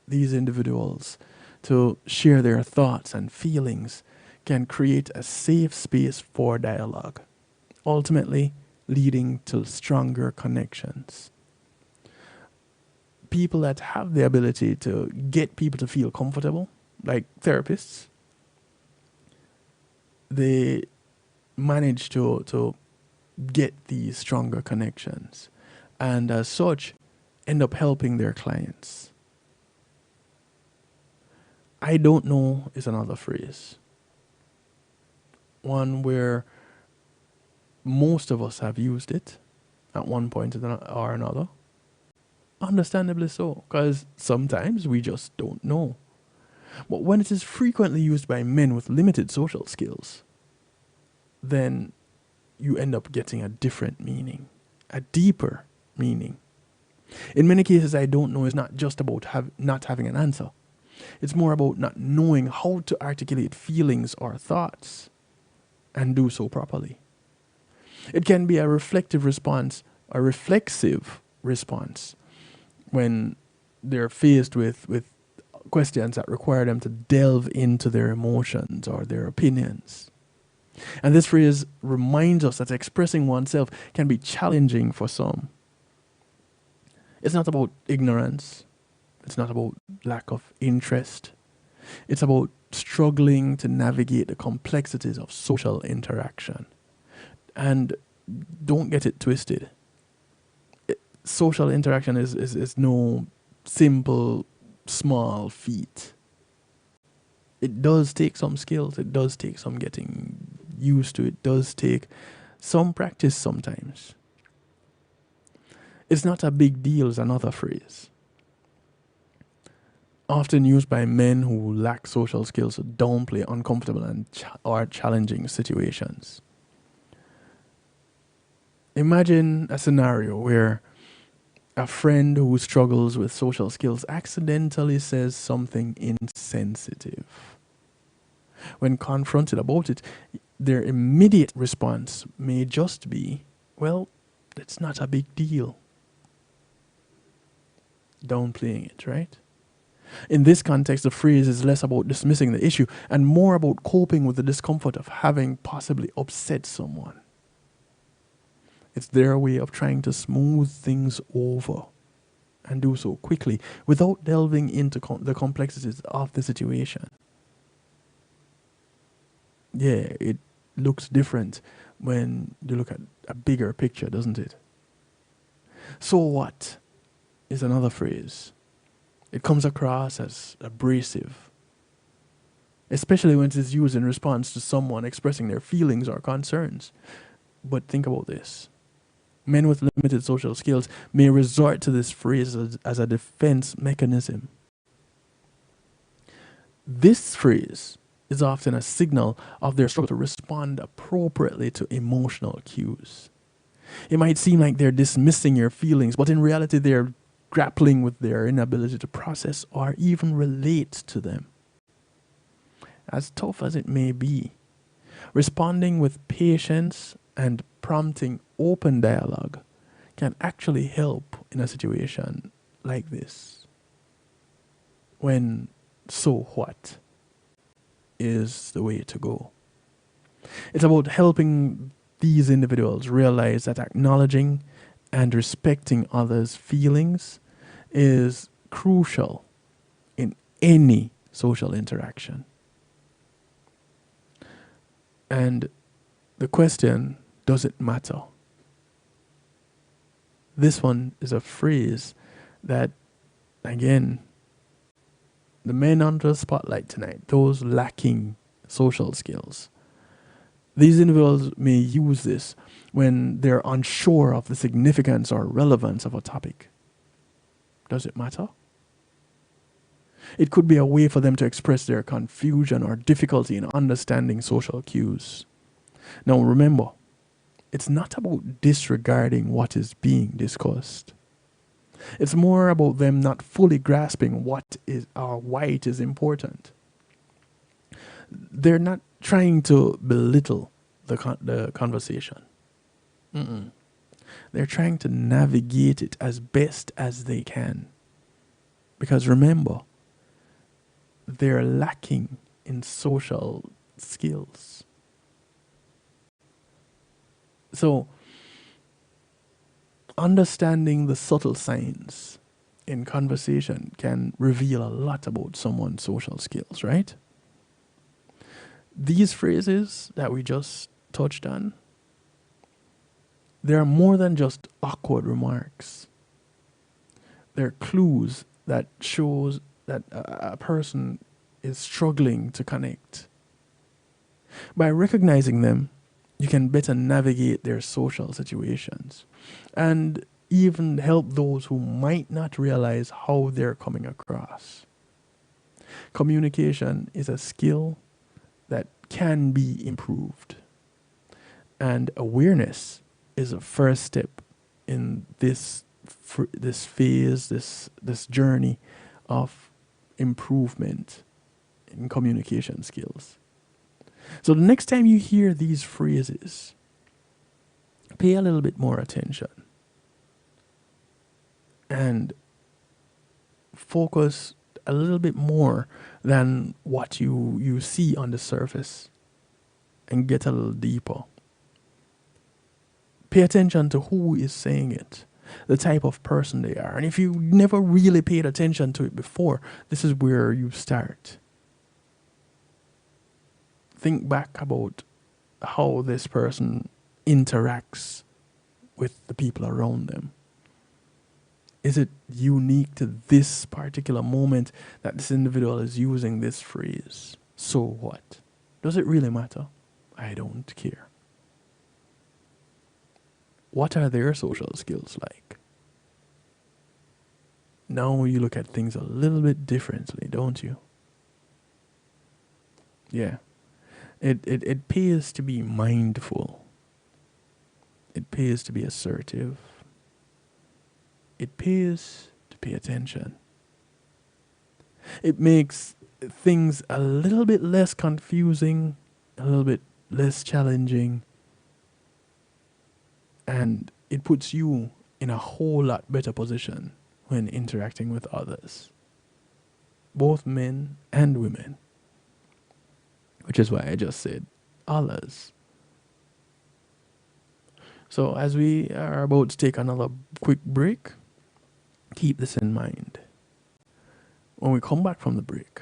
these individuals to share their thoughts and feelings can create a safe space for dialogue, ultimately leading to stronger connections. People that have the ability to get people to feel comfortable, like therapists, they manage to get these stronger connections, and as such, end up helping their clients. I don't know is another phrase. One where most of us have used it at one point or another. Understandably so, because sometimes we just don't know. But when it is frequently used by men with limited social skills, then you end up getting a different meaning, a deeper meaning. In many cases, I don't know is not just about not having an answer. It's more about not knowing how to articulate feelings or thoughts and do so properly. It can be a reflexive response when they're faced with questions that require them to delve into their emotions or their opinions. And this phrase reminds us that expressing oneself can be challenging for some. It's not about ignorance. It's not about lack of interest. It's about struggling to navigate the complexities of social interaction. And don't get it twisted. Social interaction is no simple, small feat. It does take some skills. It does take some getting used to. It does take some practice sometimes. It's not a big deal is another phrase, often used by men who lack social skills to downplay uncomfortable or challenging situations. Imagine a scenario where a friend who struggles with social skills accidentally says something insensitive. When confronted about it, their immediate response may just be, well, it's not a big deal. Downplaying it, right? In this context, the phrase is less about dismissing the issue and more about coping with the discomfort of having possibly upset someone. It's their way of trying to smooth things over and do so quickly without delving into the complexities of the situation. Yeah, it looks different when you look at a bigger picture, doesn't it? So what is another phrase. It comes across as abrasive, especially when it is used in response to someone expressing their feelings or concerns. But think about this. Men with limited social skills may resort to this phrase as a defense mechanism. This phrase is often a signal of their struggle to respond appropriately to emotional cues. It might seem like they're dismissing your feelings, but in reality they're grappling with their inability to process or even relate to them. As tough as it may be, responding with patience and prompting open dialogue can actually help in a situation like this. When so what is the way to go. It's about helping these individuals realize that acknowledging and respecting others' feelings is crucial in any social interaction. And the question, does it matter? This one is a phrase that, again, the men under the spotlight tonight, those lacking social skills, these individuals may use this when they're unsure of the significance or relevance of a topic. Does it matter? It could be a way for them to express their confusion or difficulty in understanding social cues. Now remember, it's not about disregarding what is being discussed. It's more about them not fully grasping what is or why it is important. They're not trying to belittle the conversation. They're trying to navigate it as best as they can. Because remember, they're lacking in social skills. So, understanding the subtle signs in conversation can reveal a lot about someone's social skills, right? These phrases that we just touched on, they are more than just awkward remarks. They're clues that shows that a person is struggling to connect. By recognizing them, you can better navigate their social situations and even help those who might not realize how they're coming across. Communication is a skill that can be improved. And awareness is a first step in this phase, this journey of improvement in communication skills. So the next time you hear these phrases, pay a little bit more attention and focus a little bit more than what you see on the surface and get a little deeper. Pay attention to who is saying it, the type of person they are. And if you never really paid attention to it before, this is where you start. Think back about how this person interacts with the people around them. Is it unique to this particular moment that this individual is using this phrase? So what? Does it really matter? I don't care. What are their social skills like? Now you look at things a little bit differently, don't you? Yeah. It pays to be mindful. It pays to be assertive. It pays to pay attention. It makes things a little bit less confusing, a little bit less challenging, and it puts you in a whole lot better position when interacting with others, both men and women, which is why I just said others. So as we are about to take another quick break, keep this in mind. When we come back from the break,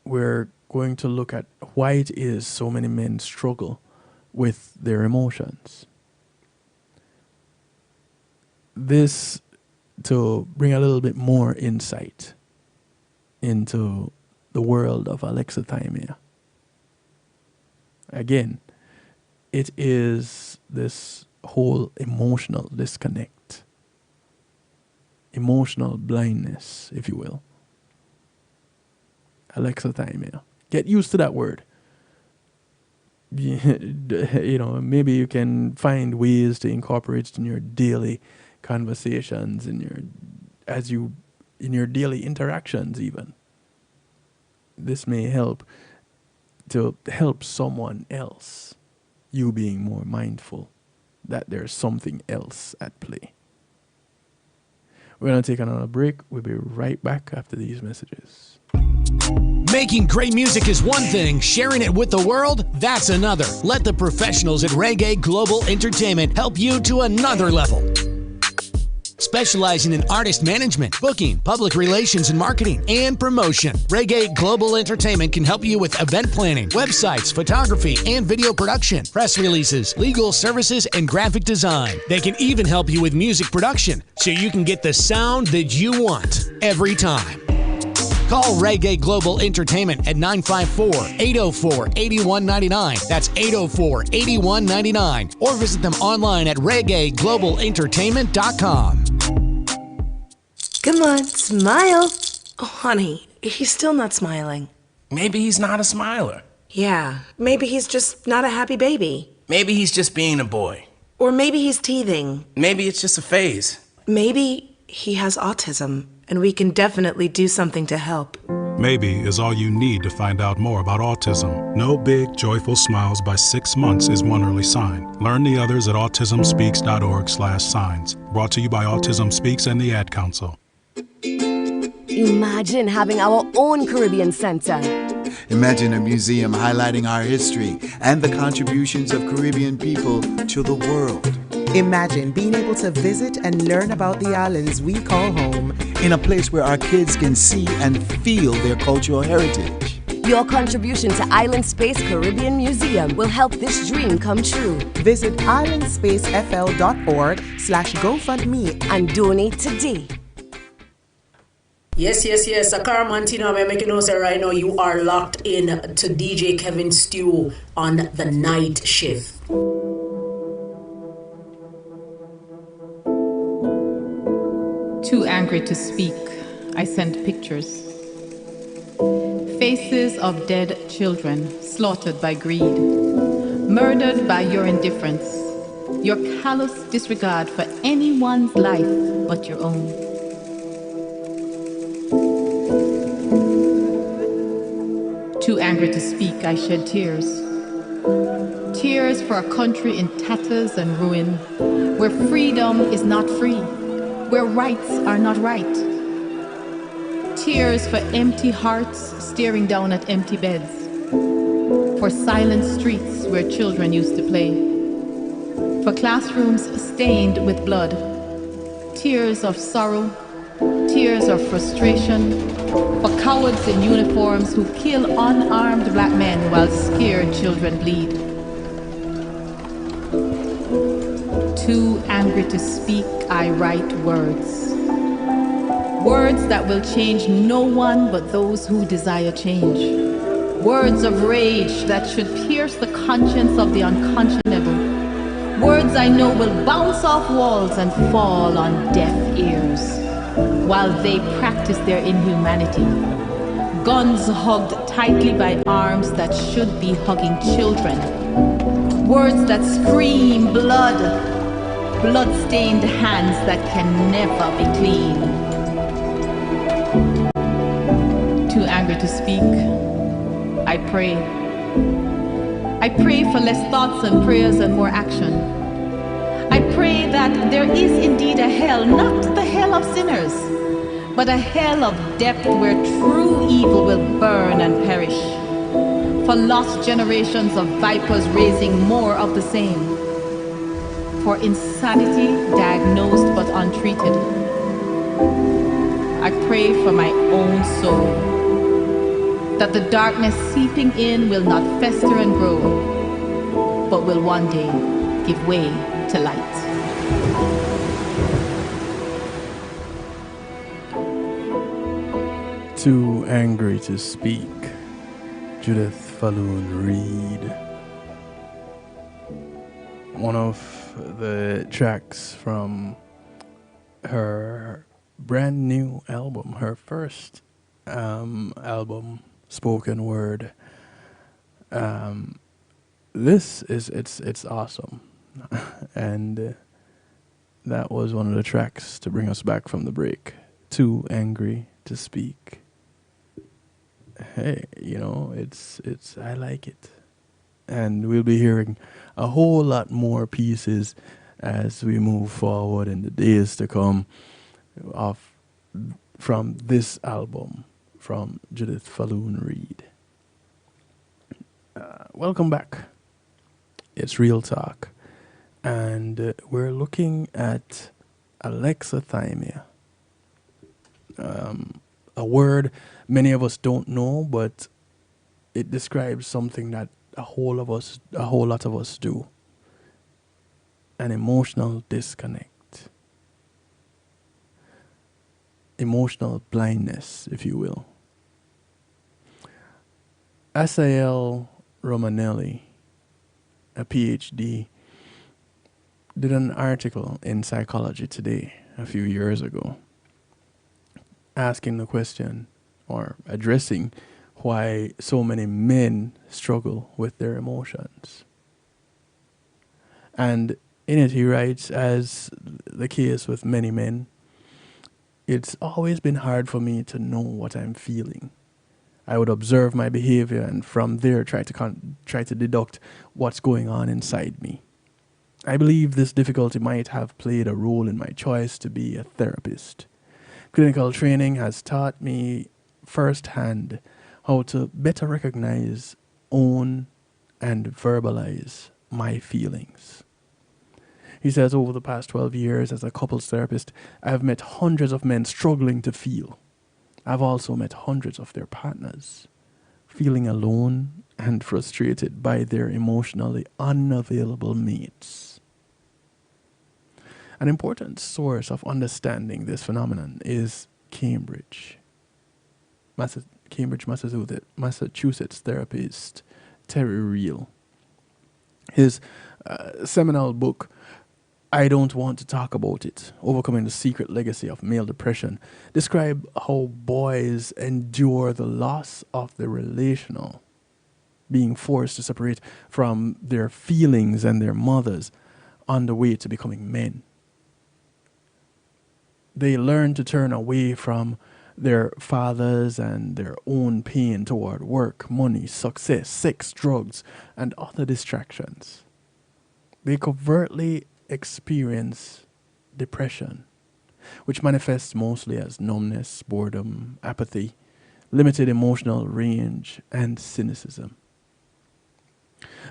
we're going to look at why it is so many men struggle with their emotions. This to bring a little bit more insight into the world of alexithymia. Again, it is this whole emotional disconnect, emotional blindness, if you will. Alexithymia. Get used to that word. You know, maybe you can find ways to incorporate it in your daily conversations, in your daily interactions even. This may help to help someone else, you being more mindful that there's something else at play. We're going to take another break. We'll be right back after these messages. Making great music is one thing, sharing it with the world, that's another. Let the professionals at Reggae Global Entertainment help you to another level. Specializing in artist management, booking, public relations and marketing, and promotion, Reggae Global Entertainment can help you with event planning, websites, photography, and video production, press releases, legal services, and graphic design. They can even help you with music production, so you can get the sound that you want every time. Call Reggae Global Entertainment at 954-804-8199. That's 804-8199. Or visit them online at reggaeglobalentertainment.com. Come on, smile. Oh, honey, he's still not smiling. Maybe he's not a smiler. Yeah, maybe he's just not a happy baby. Maybe he's just being a boy. Or maybe he's teething. Maybe it's just a phase. Maybe he has autism, and we can definitely do something to help. Maybe is all you need to find out more about autism. No big, joyful smiles by 6 months is one early sign. Learn the others at autismspeaks.org/signs. Brought to you by Autism Speaks and the Ad Council. Imagine having our own Caribbean Center. Imagine a museum highlighting our history and the contributions of Caribbean people to the world. Imagine being able to visit and learn about the islands we call home. In a place where our kids can see and feel their cultural heritage. Your contribution to Island Space Caribbean Museum will help this dream come true. Visit islandspacefl.org/GoFundMe and donate today. Yes. Akara Mantino, I'm making know say right now you are locked in to DJ Kevin Stew on the night shift. Too angry to speak, I sent pictures. Faces of dead children slaughtered by greed. murdered by your indifference, your callous disregard for anyone's life but your own. Too angry to speak, I shed tears. Tears for a country in tatters and ruin, where freedom is not free, where rights are not right. Tears for empty hearts staring down at empty beds, for silent streets where children used to play, for classrooms stained with blood. Tears of sorrow, tears of frustration, for cowards in uniforms who kill unarmed black men while scared children bleed. Too angry to speak, I write words. Words that will change no one but those who desire change. Words of rage that should pierce the conscience of the unconscionable. Words I know will bounce off walls and fall on deaf ears while they practice their inhumanity. Guns hugged tightly by arms that should be hugging children. Words that scream blood, blood-stained hands that can never be clean. Too angry to speak, I pray. I pray for less thoughts and prayers and more action. I pray that there is indeed a hell, not the hell of sinners, but a hell of depth where true evil will burn and perish. For lost generations of vipers raising more of the same. For insanity diagnosed but untreated. I pray for my own soul, that the darkness seeping in will not fester and grow, but will one day give way to light. Too Angry to Speak, Judith Falloon Reed. One of the tracks from her brand new album, her first album, Spoken Word. This is it's awesome. And that was one of the tracks to bring us back from the break. Too Angry to Speak. Hey, you know, it's I like it. And we'll be hearing a whole lot more pieces as we move forward in the days to come from this album from Judith Falloon Reed. Welcome back. It's Real Talk. And we're looking at Alexithymia. A word many of us don't know, but it describes something that a whole lot of us do. An emotional disconnect. Emotional blindness, if you will. Asael Romanelli, a PhD, did an article in Psychology Today a few years ago, asking the question or addressing why so many men struggle with their emotions. And in it he writes, as the case with many men, it's always been hard for me to know what I'm feeling. I would observe my behavior and from there try to deduct what's going on inside me. I believe this difficulty might have played a role in my choice to be a therapist. Clinical training has taught me firsthand how to better recognize, own, and verbalize my feelings. He says, over the past 12 years as a couples therapist, I've met hundreds of men struggling to feel. I've also met hundreds of their partners feeling alone and frustrated by their emotionally unavailable mates. An important source of understanding this phenomenon is Cambridge, Massachusetts therapist Terry Real. His seminal book, I Don't Want to Talk About It, Overcoming the Secret Legacy of Male Depression, describe how boys endure the loss of the relational being forced to separate from their feelings and their mothers on the way to becoming men. They learn to turn away from their fathers and their own pain toward work, money, success, sex, drugs, and other distractions. They covertly experience depression, which manifests mostly as numbness, boredom, apathy, limited emotional range, and cynicism.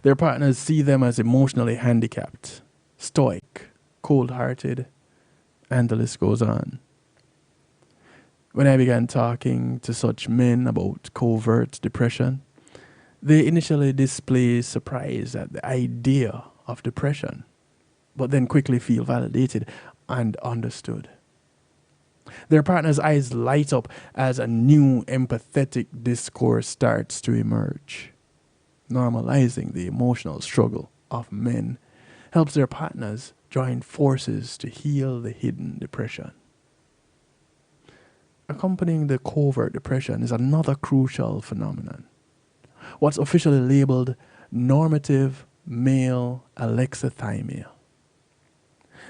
Their partners see them as emotionally handicapped, stoic, cold-hearted, and the list goes on. When I began talking to such men about covert depression, they initially display surprise at the idea of depression, but then quickly feel validated and understood. Their partner's eyes light up as a new empathetic discourse starts to emerge. Normalizing the emotional struggle of men helps their partners join forces to heal the hidden depression. Accompanying the covert depression is another crucial phenomenon, what's officially labeled normative male alexithymia.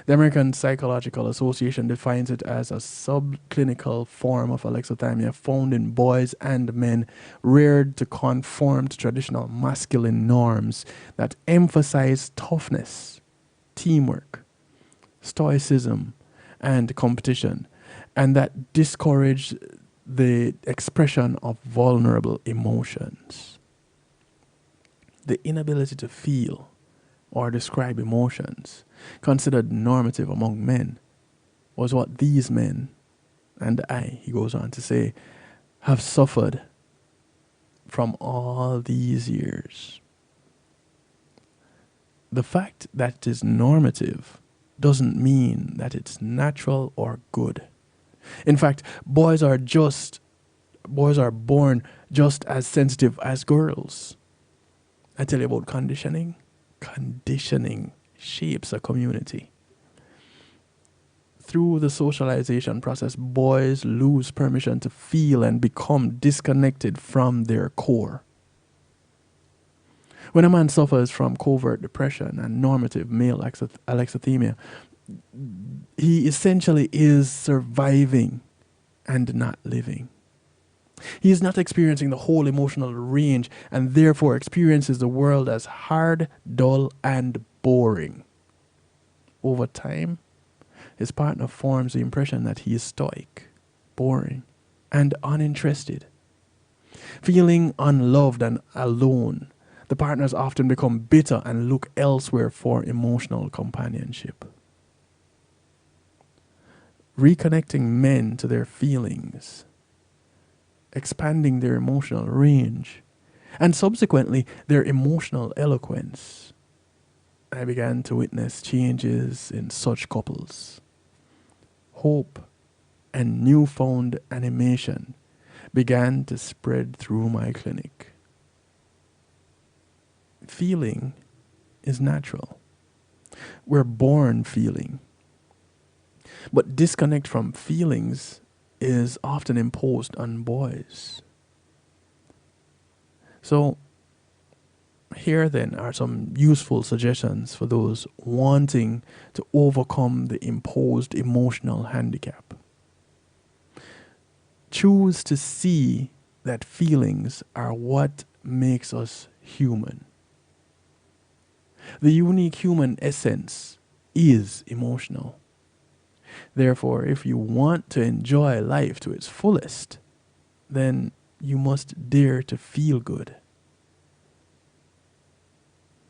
The American Psychological Association defines it as a subclinical form of alexithymia found in boys and men reared to conform to traditional masculine norms that emphasize toughness, teamwork, stoicism, and competition, and that discourage the expression of vulnerable emotions. The inability to feel or describe emotions, considered normative among men, was what these men, and I, he goes on to say, have suffered from all these years. The fact that it is normative doesn't mean that it's natural or good. In fact, boys are born just as sensitive as girls. I tell you about conditioning. Conditioning shapes a community. Through the socialization process, boys lose permission to feel and become disconnected from their core. When a man suffers from covert depression and normative male alexithymia, he essentially is surviving and not living. He is not experiencing the whole emotional range and therefore experiences the world as hard, dull, and boring. Over time, his partner forms the impression that he is stoic, boring, and uninterested. Feeling unloved and alone, the partners often become bitter and look elsewhere for emotional companionship. Reconnecting men to their feelings, expanding their emotional range, and subsequently their emotional eloquence. I began to witness changes in such couples. Hope and newfound animation began to spread through my clinic. Feeling is natural. We're born feeling. But disconnect from feelings is often imposed on boys. So, here then are some useful suggestions for those wanting to overcome the imposed emotional handicap. Choose to see that feelings are what makes us human. The unique human essence is emotional. Therefore, if you want to enjoy life to its fullest, then you must dare to feel good.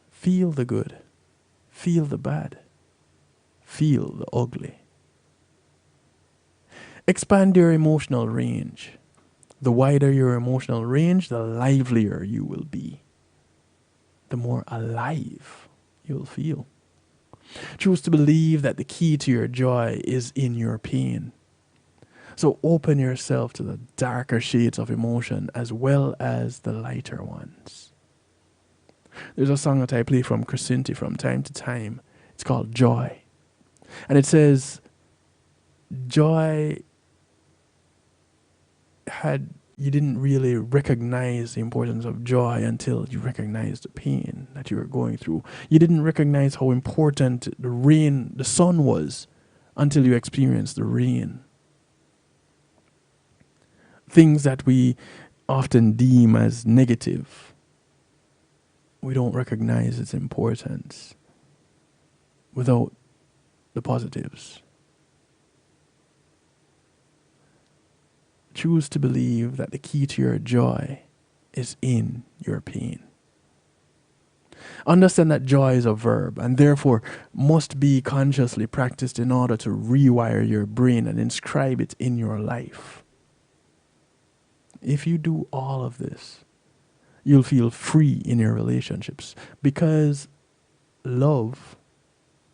Feel the good. Feel the bad. Feel the ugly. Expand your emotional range. The wider your emotional range, the livelier you will be. The more alive you'll feel. Choose to believe that the key to your joy is in your pain. So open yourself to the darker shades of emotion as well as the lighter ones. There's a song that I play from Crescenti from time to time. It's called Joy. And it says, joy had you didn't really recognize the importance of joy until you recognized the pain that you were going through. You didn't recognize how important the sun was until you experienced the rain. Things that we often deem as negative, we don't recognize its importance without the positives. Choose to believe that the key to your joy is in your pain. Understand that joy is a verb and therefore must be consciously practiced in order to rewire your brain and inscribe it in your life. If you do all of this, you'll feel free in your relationships because love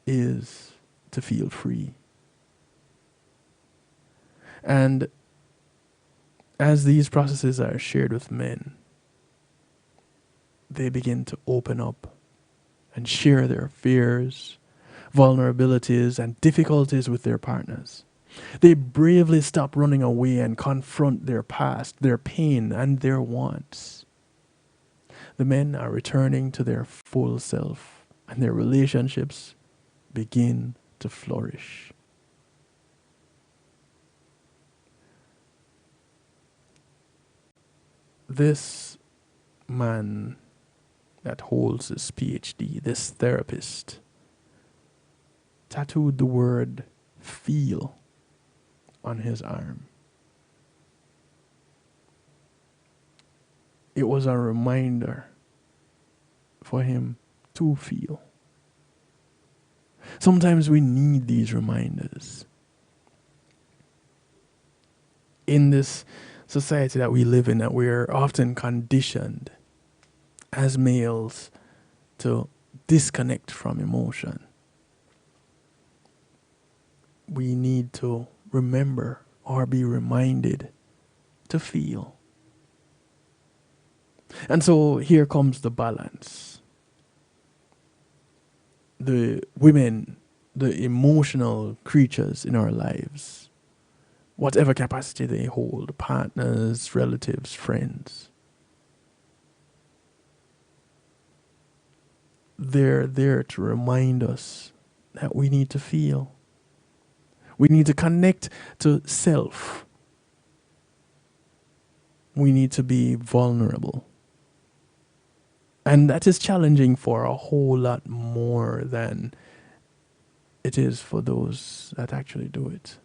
is to feel free. And as these processes are shared with men, they begin to open up and share their fears, vulnerabilities, and difficulties with their partners. They bravely stop running away and confront their past, their pain, and their wants. The men are returning to their full self, and their relationships begin to flourish. This man that holds his PhD, this therapist, tattooed the word feel on his arm. It was a reminder for him to feel. Sometimes we need these reminders. In this society that we live in, that we're often conditioned as males to disconnect from emotion, we need to remember or be reminded to feel. And so here comes the balance. The women, the emotional creatures in our lives, whatever capacity they hold, partners, relatives, friends, they're there to remind us that we need to feel. We need to connect to self. We need to be vulnerable. And that is challenging for a whole lot more than it is for those that actually do it.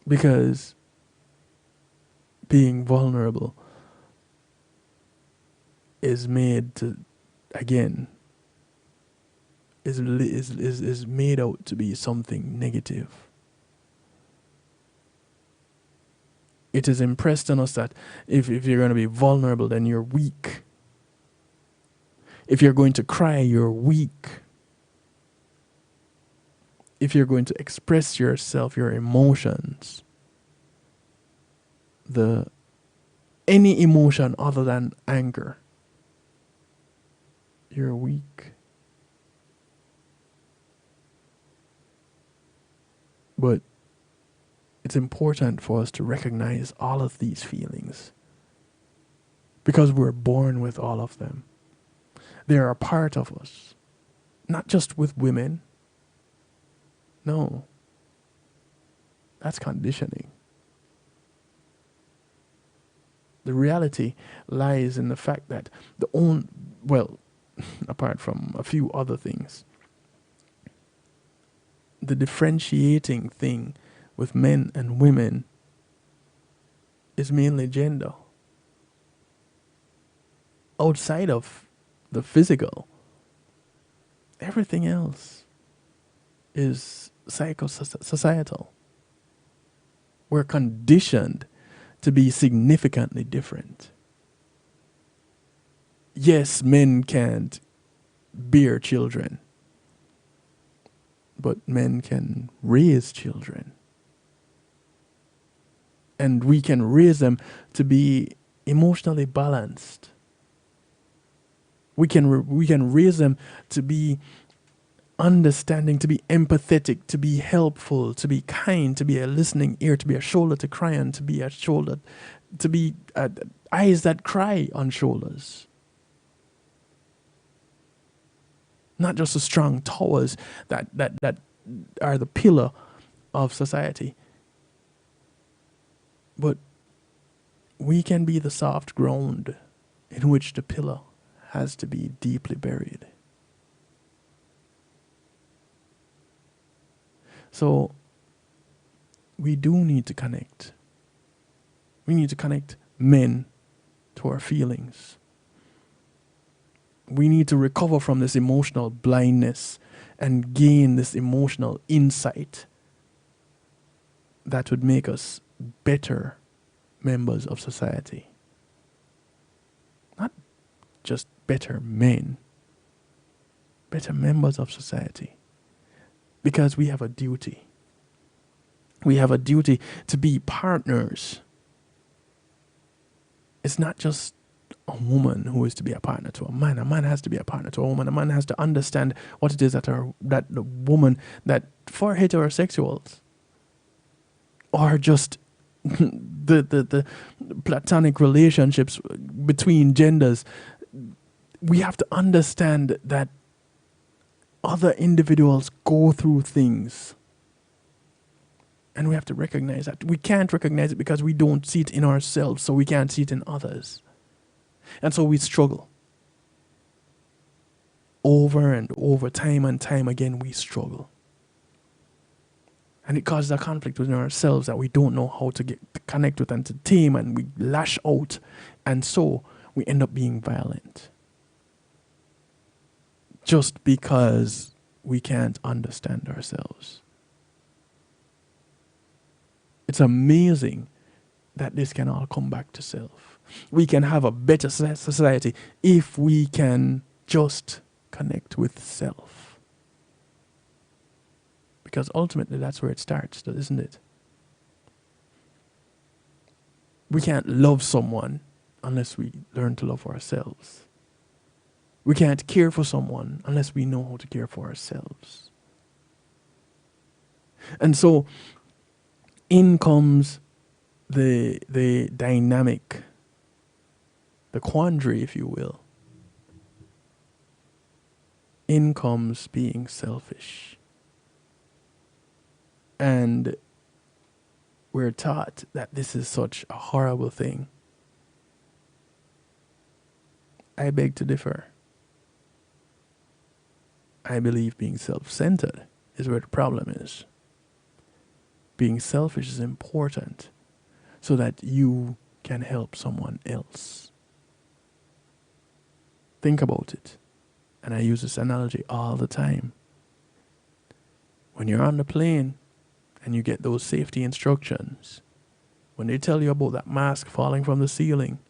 Because being vulnerable is made to, again, is made out to be something negative. It is impressed on us that if you're going to be vulnerable, then you're weak. If you're going to cry, you're weak. If you're going to express yourself, your emotions, any emotion other than anger, you're weak. But it's important for us to recognize all of these feelings because we're born with all of them. They're a part of us, not just with women. No, that's conditioning. The reality lies in the fact that apart from a few other things, the differentiating thing with men and women is mainly gender. Outside of the physical, everything else is psychosocietal. We're conditioned to be significantly different. Yes, men can't bear children, but men can raise children. And we can raise them to be emotionally balanced. We can raise them to be understanding, to be empathetic, to be helpful, to be kind, to be a listening ear, to be a shoulder to cry on, to be a shoulder, to be eyes that cry on shoulders. Not just the strong towers that are the pillar of society, but we can be the soft ground in which the pillar has to be deeply buried. So we do need to connect. We need to connect men to our feelings. We need to recover from this emotional blindness and gain this emotional insight that would make us better members of society. Not just better men, better members of society. Because we have a duty. We have a duty to be partners. It's not just a woman who is to be a partner to a man. A man has to be a partner to a woman. A man has to understand what it is that the woman, that for heterosexuals, or just the platonic relationships between genders, we have to understand that other individuals go through things. And we have to recognize that. We can't recognize it because we don't see it in ourselves, so we can't see it in others. And so we struggle. Over and over, time and time again, we struggle. And it causes a conflict within ourselves that we don't know how to connect with and to tame, and we lash out. And so we end up being violent. Just because we can't understand ourselves. It's amazing that this can all come back to self. We can have a better society if we can just connect with self. Because ultimately that's where it starts, isn't it? We can't love someone unless we learn to love ourselves. We can't care for someone unless we know how to care for ourselves. And so in comes the dynamic, the quandary, if you will. In comes being selfish. And we're taught that this is such a horrible thing. I beg to differ. I believe being self-centered is where the problem is. Being selfish is important so that you can help someone else. Think about it. And I use this analogy all the time. When you're on the plane and you get those safety instructions, when they tell you about that mask falling from the ceiling,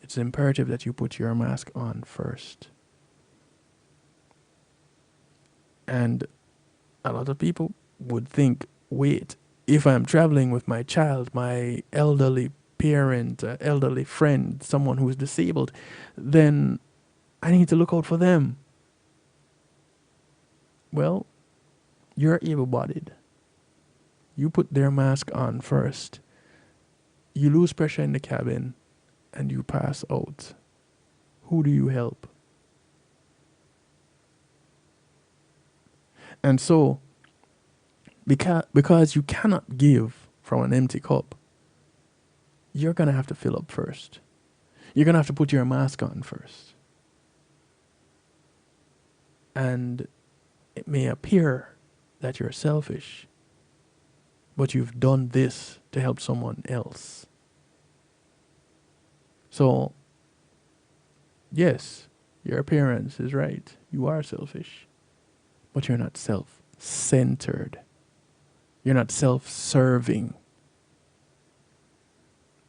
it's imperative that you put your mask on first. And a lot of people would think, wait, if I'm traveling with my child, my elderly parent, elderly friend, someone who is disabled, then I need to look out for them. Well, you're able-bodied. You put their mask on first. You lose pressure in the cabin and you pass out. Who do you help? And so, because you cannot give from an empty cup, you're going to have to fill up first. You're going to have to put your mask on first. And it may appear that you're selfish, but you've done this to help someone else. So, yes, your appearance is right. You are selfish. But you're not self-centered. You're not self-serving.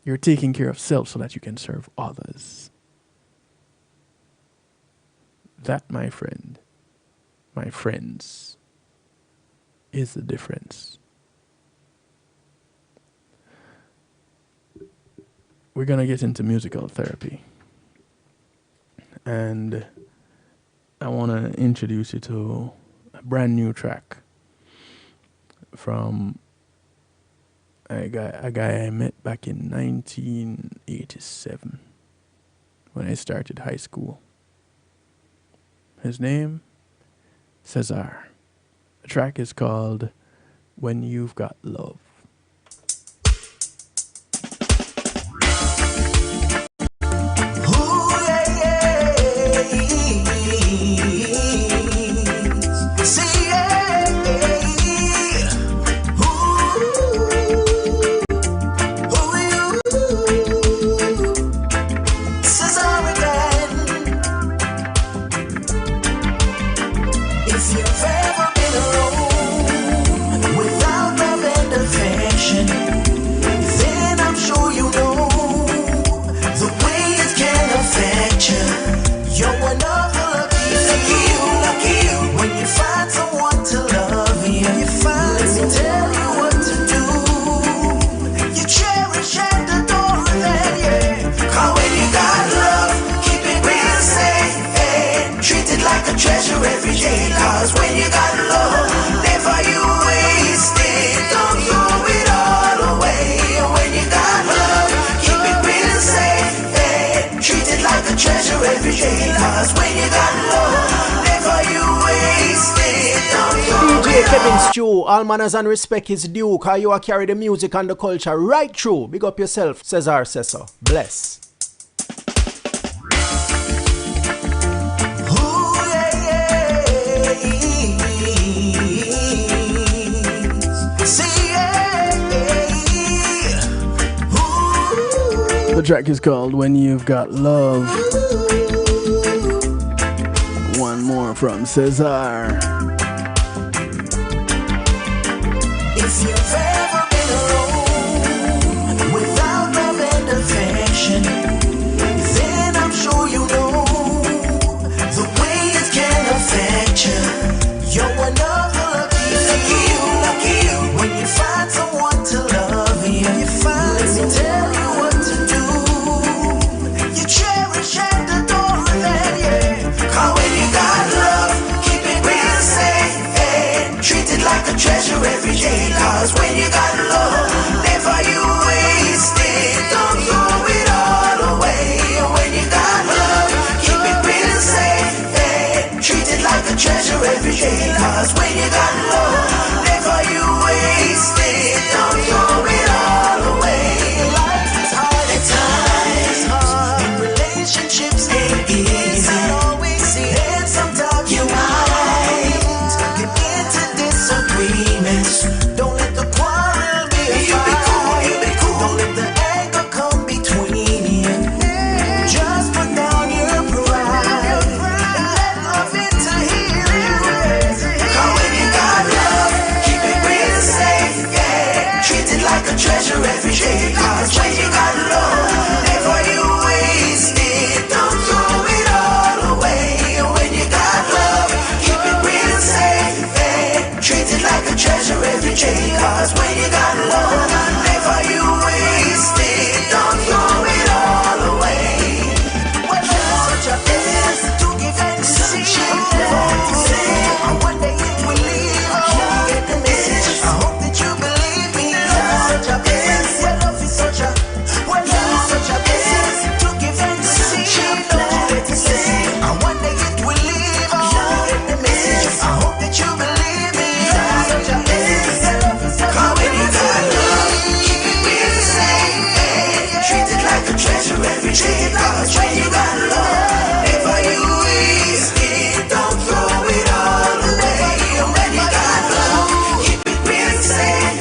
You're taking care of self so that you can serve others. That, my friend, my friends, is the difference. We're going to get into musical therapy. And I want to introduce you to a brand new track from a guy I met back in 1987 when I started high school. His name, Cesar. The track is called When You've Got Love. Treasure every day, cause when you got love, never you waste it, don't throw it all away. When you got love, keep it real safe, treat it like a treasure every day, cause when you got love, never you waste it, don't throw DJ it Kevin all. Stew, all manners and respect is due, cause you are carry the music and the culture right through. Big up yourself, Cesar says so. Bless. The track is called When You've Got Love. One more from Cesar. If you've ever been alone without love and affection, then I'm sure you know the way it can affect you. You're one of the lucky you. When you find someone to love you, let me tell you what to do. You cherish and adore them, yeah. Cause when you got love, keep it real safe, treat it like a treasure every day. Cause when you got love, never you waste it, don't throw it all away. When you got love, keep it real safe, treat it like a treasure every day. Cause when you got love, never you waste it, don't throw it all away. Life is hard at times, and relationships ain't easy. And sometimes you might get into disagreements. Don't let the quarrel be a fight. You be cool. Don't let the anger come between you. Just put down your pride and let love into healing. Cause when you got love, keep it real safe, treat it like a treasure every day. Cause when you got love, never you waste it, don't throw it all away. When you got love, keep it real safe, treat it like a treasure every day. Cause when you got love, never you waste it, don't throw it all away. Well, there's such a thing to give and receive. And one day it will leave. You get the message. I hope that you believe me. Love is such a blessing. Well, love is such a blessing to give and receive. Don't you let it slip. And one day it will leave. You get the message. I hope that you believe me. Love is such a blessing. Cause when you got love, keep it real safe, treat it like a treasure every day. Cause when you got love, never you waste it, don't throw it all away. When you got love, keep it real safe,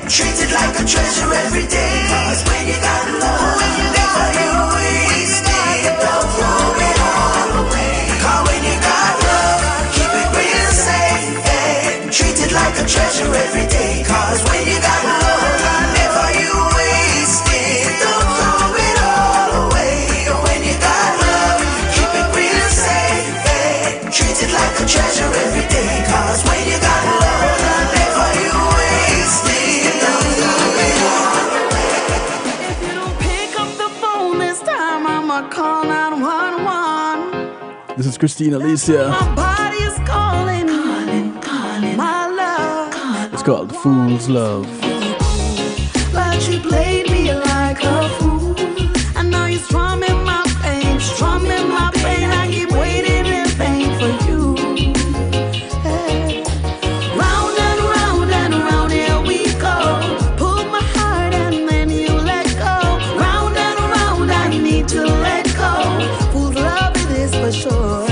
treat it like a treasure every day. Cause when you got love, never you waste it, don't throw it all away. Cause when you got love, keep it real safe, treat it like a treasure every day. Cause when you got love, never you waste it, don't throw it all away. When you got love, keep it real safe, treat it like a treasure every day. Cause when you got love, never you waste it, don't throw it all away. If you don't pick up the phone this time, I'ma call 911. This is Christina Alicia. My body is calling. called Fool's Love. But you played me like a fool. And now you're strumming my pain, strumming my pain. I keep waiting in vain for you. Hey. Round and round here we go. Pull my heart and then you let go. Round and round I need to let go. Fool's love it is for sure.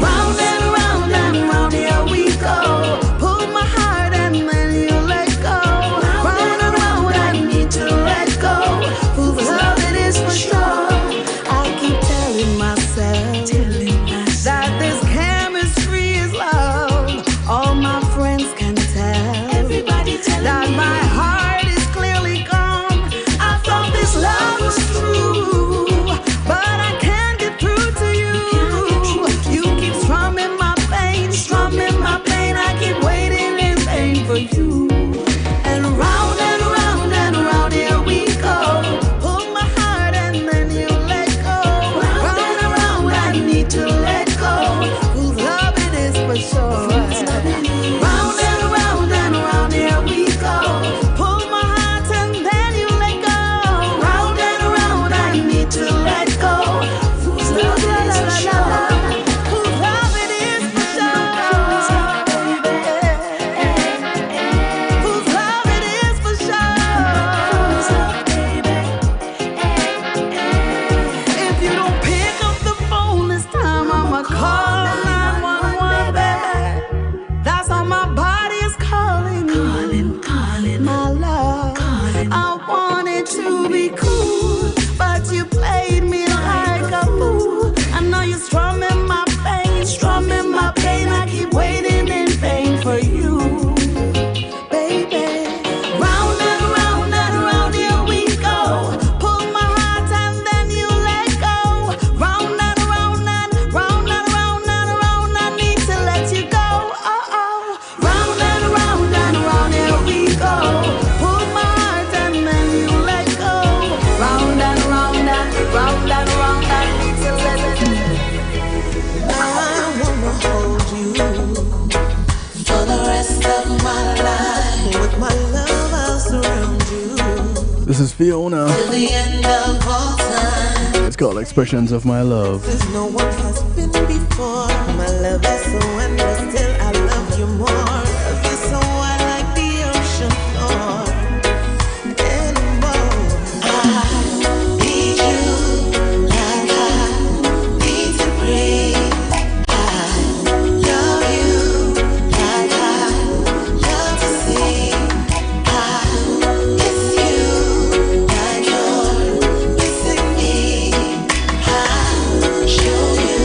Round and round here we go. Pull my heart and then you let go. Round and round I need to let go. Fool's love it is for sure. I keep telling myself that this chemistry is love. All my friends can tell. Everybody tell that my heart is clearly gone. I thought this love was true, but I can't get through to you. You keep strumming my pain, strumming my pain. I keep waiting in vain for you. And round here we go. Pull my heart and then you let go. Round and round I need to let go. Whose love it is for sure. Round and round here we go. Pull my heart and then you let go. Round and round I need to let go. Whose love it is for sure. Whose love it is for sure. Whose love it is for sure. If you don't pick up the phone this time, I'ma call 911 back. That's how my body is calling you. My love. I wanted to be cool, but you played me like a fool. I know you're strumming my pain, strumming my pain. I keep waiting in vain for you, baby. Round and round here we go. Pull my heart and then you let go. Round and round I need to let you go. Round and round here we go. Pull my heart and then you let go. Round and round I need to let you go. I wanna hold you for the rest of my life. With my love I'll surround you This is Fiona. till the end of all time. It's called Expressions of My Love. There's no one has been before. My love is so endless, still I love you more. Love you so wide like the ocean floor. And more. I need you like I need to breathe. I love you like I love to see. I miss you like you're missing me. I'll show you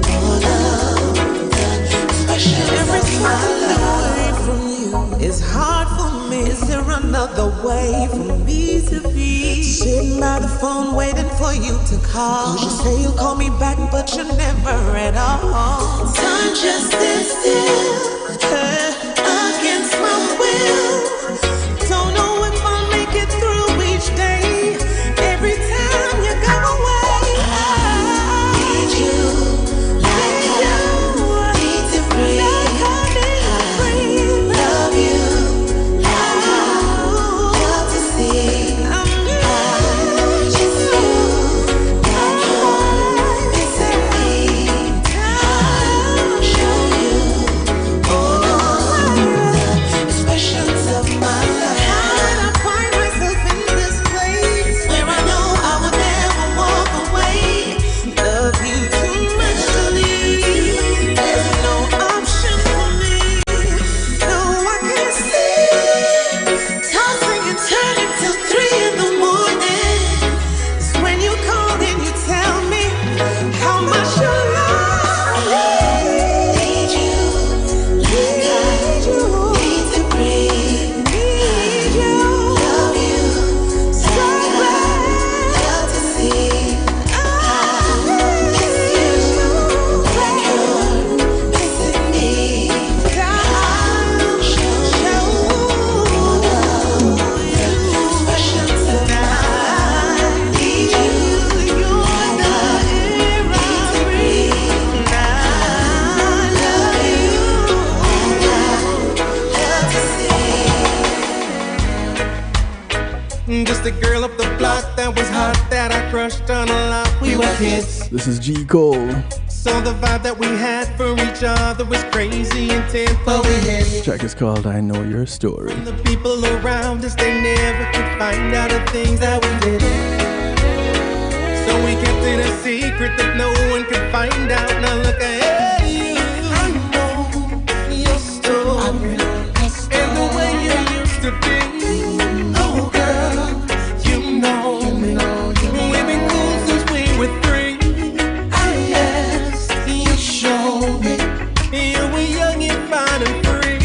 more love than expressions Every of my time love. away from you is hard for me. Is there another way for me to be? Sitting by the phone waiting for you to call. 'Cause you say you'll call me back, but you never at all. Time just stands still against my will. Don't know if I'll make it through each day. Every time you go away, I need you like I need to breathe. I love you like I love to see. I miss you like you're missing me. I'll show you first done a lot, we were kids. This is G. Cole. So the vibe that we had for each other was crazy intense, but we hit. Track is called I Know Your Story. And the people around us, they never could find out the things that we did. So we kept it a secret that no one could find out. Now look at you. I know your story. And the way you used to be. Oh girl, you know me. We've been cool since we were 3. Yes, you showed me. You were young and fine and free.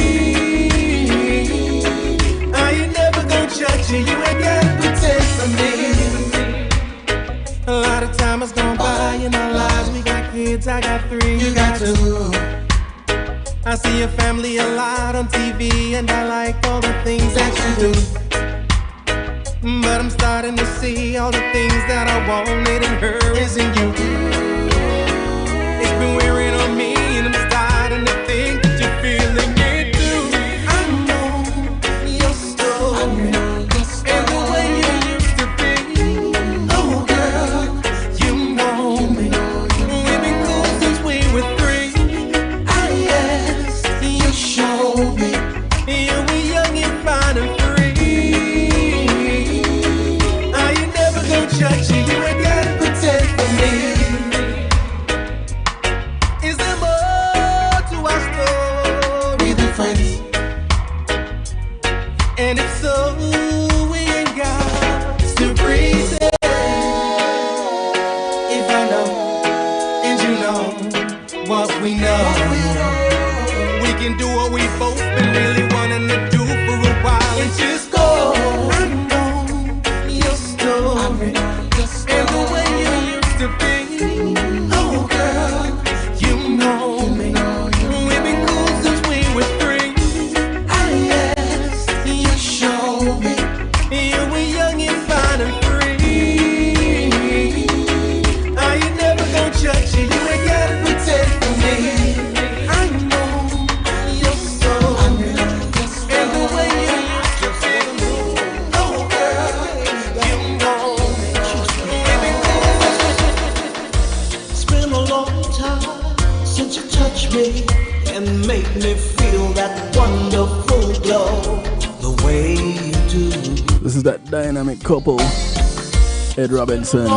I ain't never gonna judge you. You ain't gotta pretend for me. A lot of time has gone by in our lives. We got kids, I got 3, you got 2. I see your family a lot on TV, and I like all the things that you do. But I'm starting to see all the things that I wanted in her isn't you. It's been wearing on me, and I'm starting to think that you're feeling it too. I know your story, and the way you used to be. Oh girl, you know me. We've been cool since we were 3. Ah yes, you showed me. You were young and fine and free. I ain't never gonna judge you. You ain't gotta pretend for me. Is there more to our story than friends? And if so, we ain't got to pretend. If I know and you know what we know, we can do what we both been really wanting to do for a while and just go. I know your story and the way you used to be. Oh girl, you know me. We've been cool since we were 3. Ah yes, you showed me. You were young and fine and free. I ain't never gonna judge you. You ain't gotta pretend for me. I know your story and the way you used to be. Oh girl, you know me. We've been cool. It's been a long time since you touched me and made me feel that wonderful glow the way you do. This is that dynamic couple, Ed Robinson,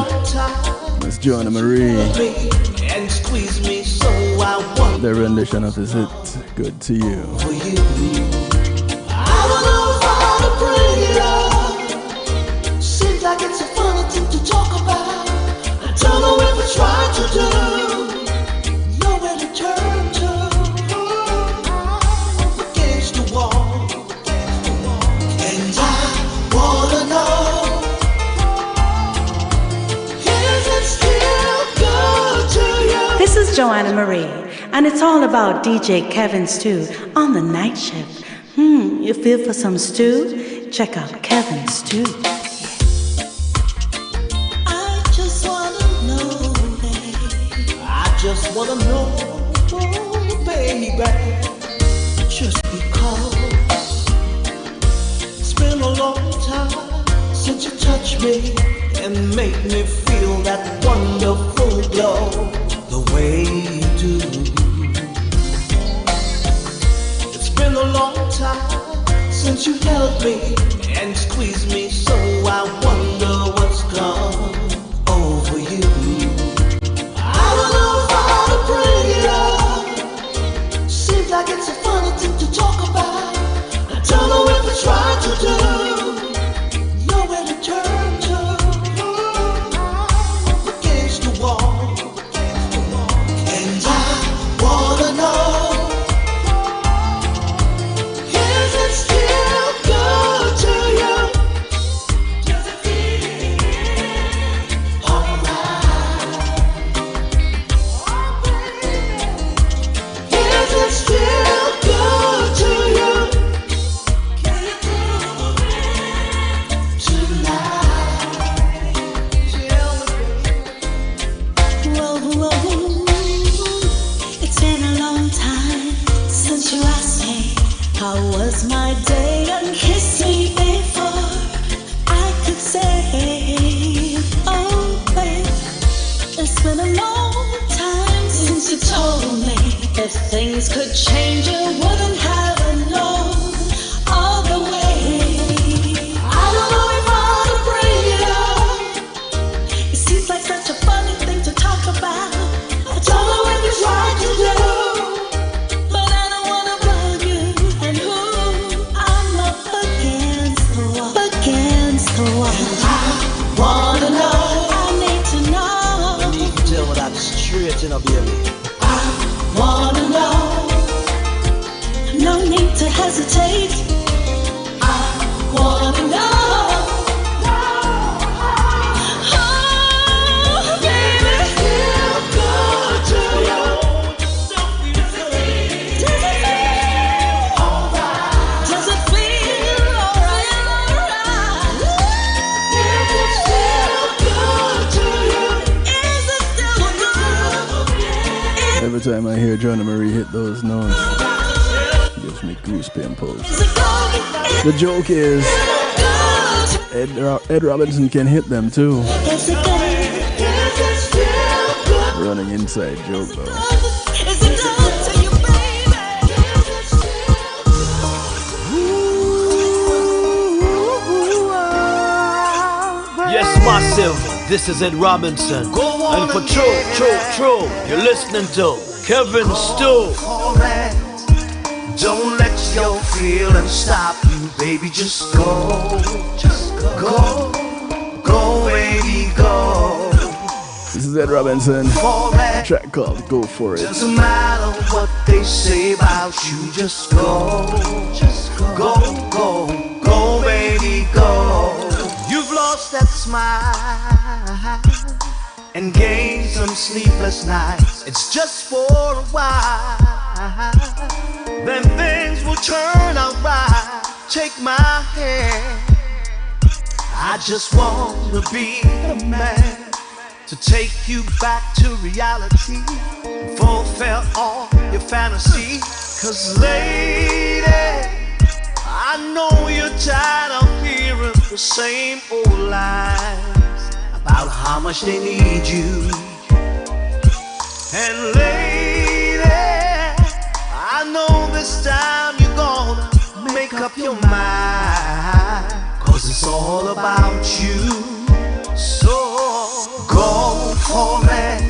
Miss Joanna Marie. And squeeze me so I want Their rendition of Is It Good to You? for you. I don't know how to bring it up. Seems like it's a funny thing to talk about. I don't know if I try to do. Nowhere to turn to. Up against the wall. And I wanna know, is it still good to you? This is Joanna Marie, and it's all about DJ Kevin Stew on the night shift. You feel for some stew? Check out Kevin Stew. I just wanna know, babe. I just wanna know, baby. Just because it's been a long time since you touched me and made me feel that wonderful glow the way you do. It's been a long time since you held me and squeezed me, so I wonder what's come over you. I don't know how to bring it up. Seems like it's a funny thing to talk about. I don't know if I try to do. Nowhere to turn to. Up against the wall. And I wanna know, is it still good to you? Does it feel alright? Is it still good to you? Can you prove it tonight? Whoa. It's been a long time since you asked me how was my day, and kissed me before I could say, oh baby. It's been a long time since you told me if things could change, you wouldn't have known all the way. I don't know if I ought to bring it up. It seems like such a funny thing to talk about. I don't know if it's right to do, but I don't wanna bug you. And who I'm up against the wall, against the wall. I wanna know. I need to know. You can tell without straight in a baby. I wanna know. No need to hesitate. I wanna know. Oh, baby, feel good to you. Does it feel alright? Does it feel alright? If it feels good to you, is it still good? Every time I hear Joanna Marie hit those notes, it gives me goosebumps. The joke is, Ed Robinson can hit them too. Running inside joke though. Yes, massive. This is Ed Robinson. And for true, you're listening to Kevin Stew. Don't let your feelings stop you, baby. Just go, go, baby, go. This is Ed Robinson. A track called Go For It. Doesn't matter what they say about you. Just go, go, baby, go. You've lost that smile and gained some sleepless nights. It's just for a while. Then things will turn out right. Take my hand. I just want to be the man to take you back to reality, fulfill all your fantasy. 'Cause lady, I know you're tired of hearing the same old lies about how much they need you. And lady, I know this time you're gonna make up your mind, 'cause it's all about you. So go for it.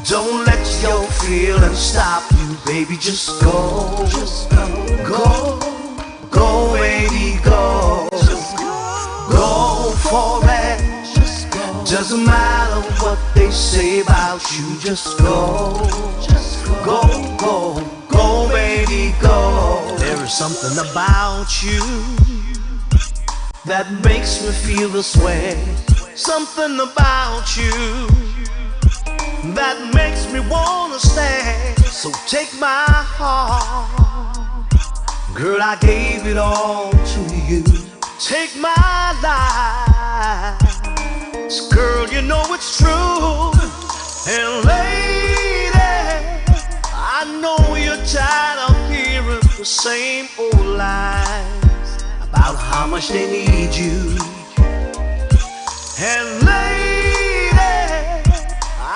Don't let your feelings stop you, baby. Just go, go, baby, go. Go for it. Doesn't matter what they say about you. Just go, go, baby, go. There is something about you that makes me feel this way. Something about you that makes me wanna stay. So take my heart, girl, I gave it all to you. Take my life, girl, you know it's true. And lady, I know you're tired of hearing the same old lies about how much they need you. And lady,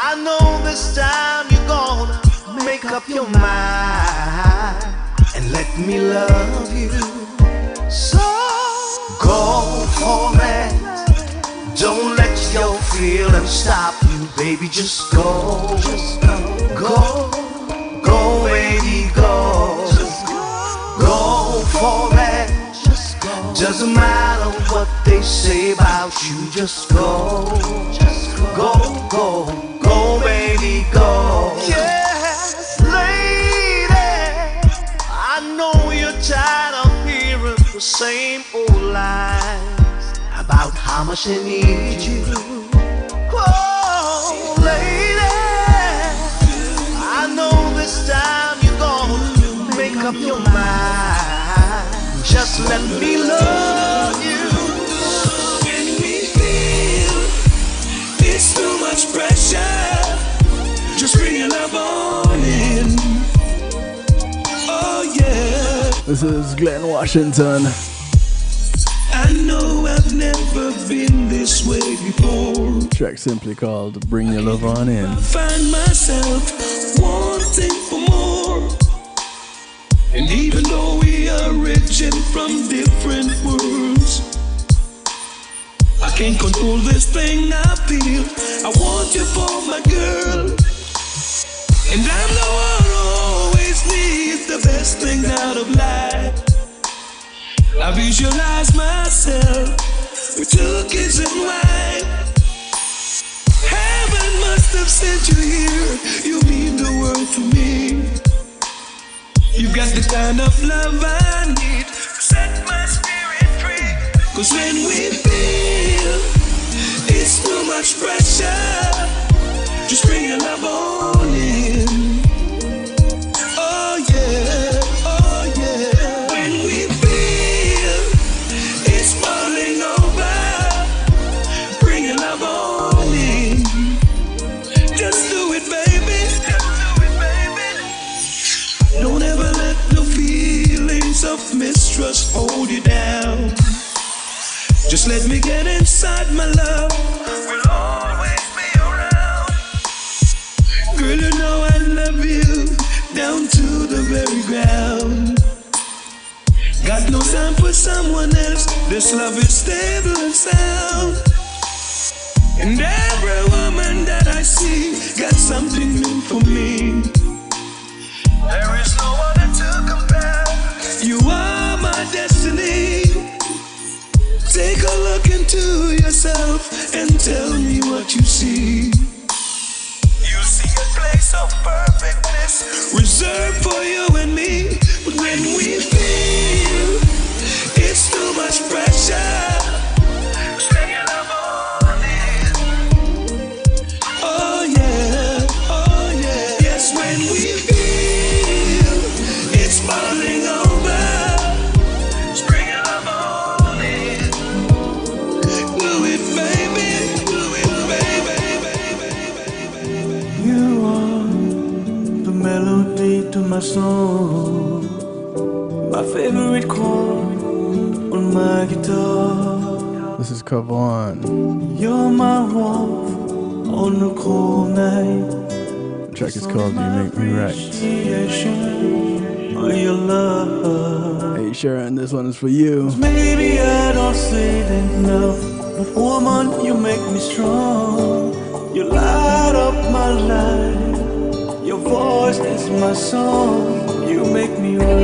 I know this time you're gonna make up your mind and let me love you. So go for it. Don't let your feelings stop you, baby. Just go, go, baby, go. Go for it. Doesn't matter what they say about you. Just go, go, baby, go. Yes, lady, I know you're tired of hearing the same old lies about how much they need you. Oh, lady, I know this time you're gonna make up your mind. Just let me love you. When we feel it's too much pressure, just bring your love on in. Oh yeah. This is Glenn Washington. I know I've never been this way before. Track simply called Bring Your Love On In. I find myself wanting for more. And even though we are rich and from different worlds, I can't control this thing I feel. I want you for my girl. And I'm the one who always needs the best things out of life. I visualize myself with 2 kids and wife. Heaven must have sent you here. You mean the world to me. You got the kind of love I need to set my spirit free. 'Cause when we feel it's too much pressure, just bring your love on in. Oh yeah, oh yeah. When we feel it's falling over, bring your love on in. Just do it, baby. Just do it, baby. Don't ever let the feelings of mistrust hold you down. Just let me get inside, my love. We'll always be around. Girl, you know I love you down to the very ground. Got no time for someone else. This love is stable and sound. And every woman that I see got something new for me. There is no other to compare. You are my destiny. Take a look into yourself and tell me what you see. You see a place of perfectness reserved for you and me. But when we feel it's too much pressure, bring your love on in. Oh yeah, oh yeah. Yes, when we feel it's falling over, bring your love on in. Do it, baby. Do it, baby. You are the melody to my soul, my favorite chord on my guitar. This is Kavon. You're my warmth on a cold night. The track is called You Make Me Right. Oh, your love. Hey Sharon, this one is for you. Maybe I don't say it enough, but woman, you make me strong. You light up my life. Your voice is my song. You make me right.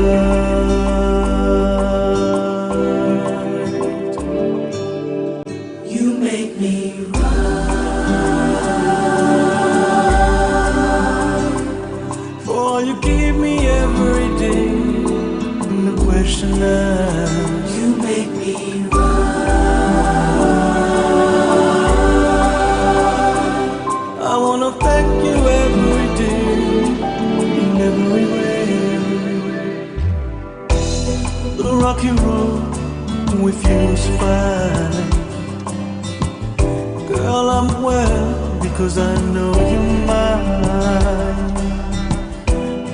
You make me right. For you give me every day. The question is, you make me right. I wanna thank you every day, in every way. The rocky road with you is fine. Girl, I'm well because I know you're mine.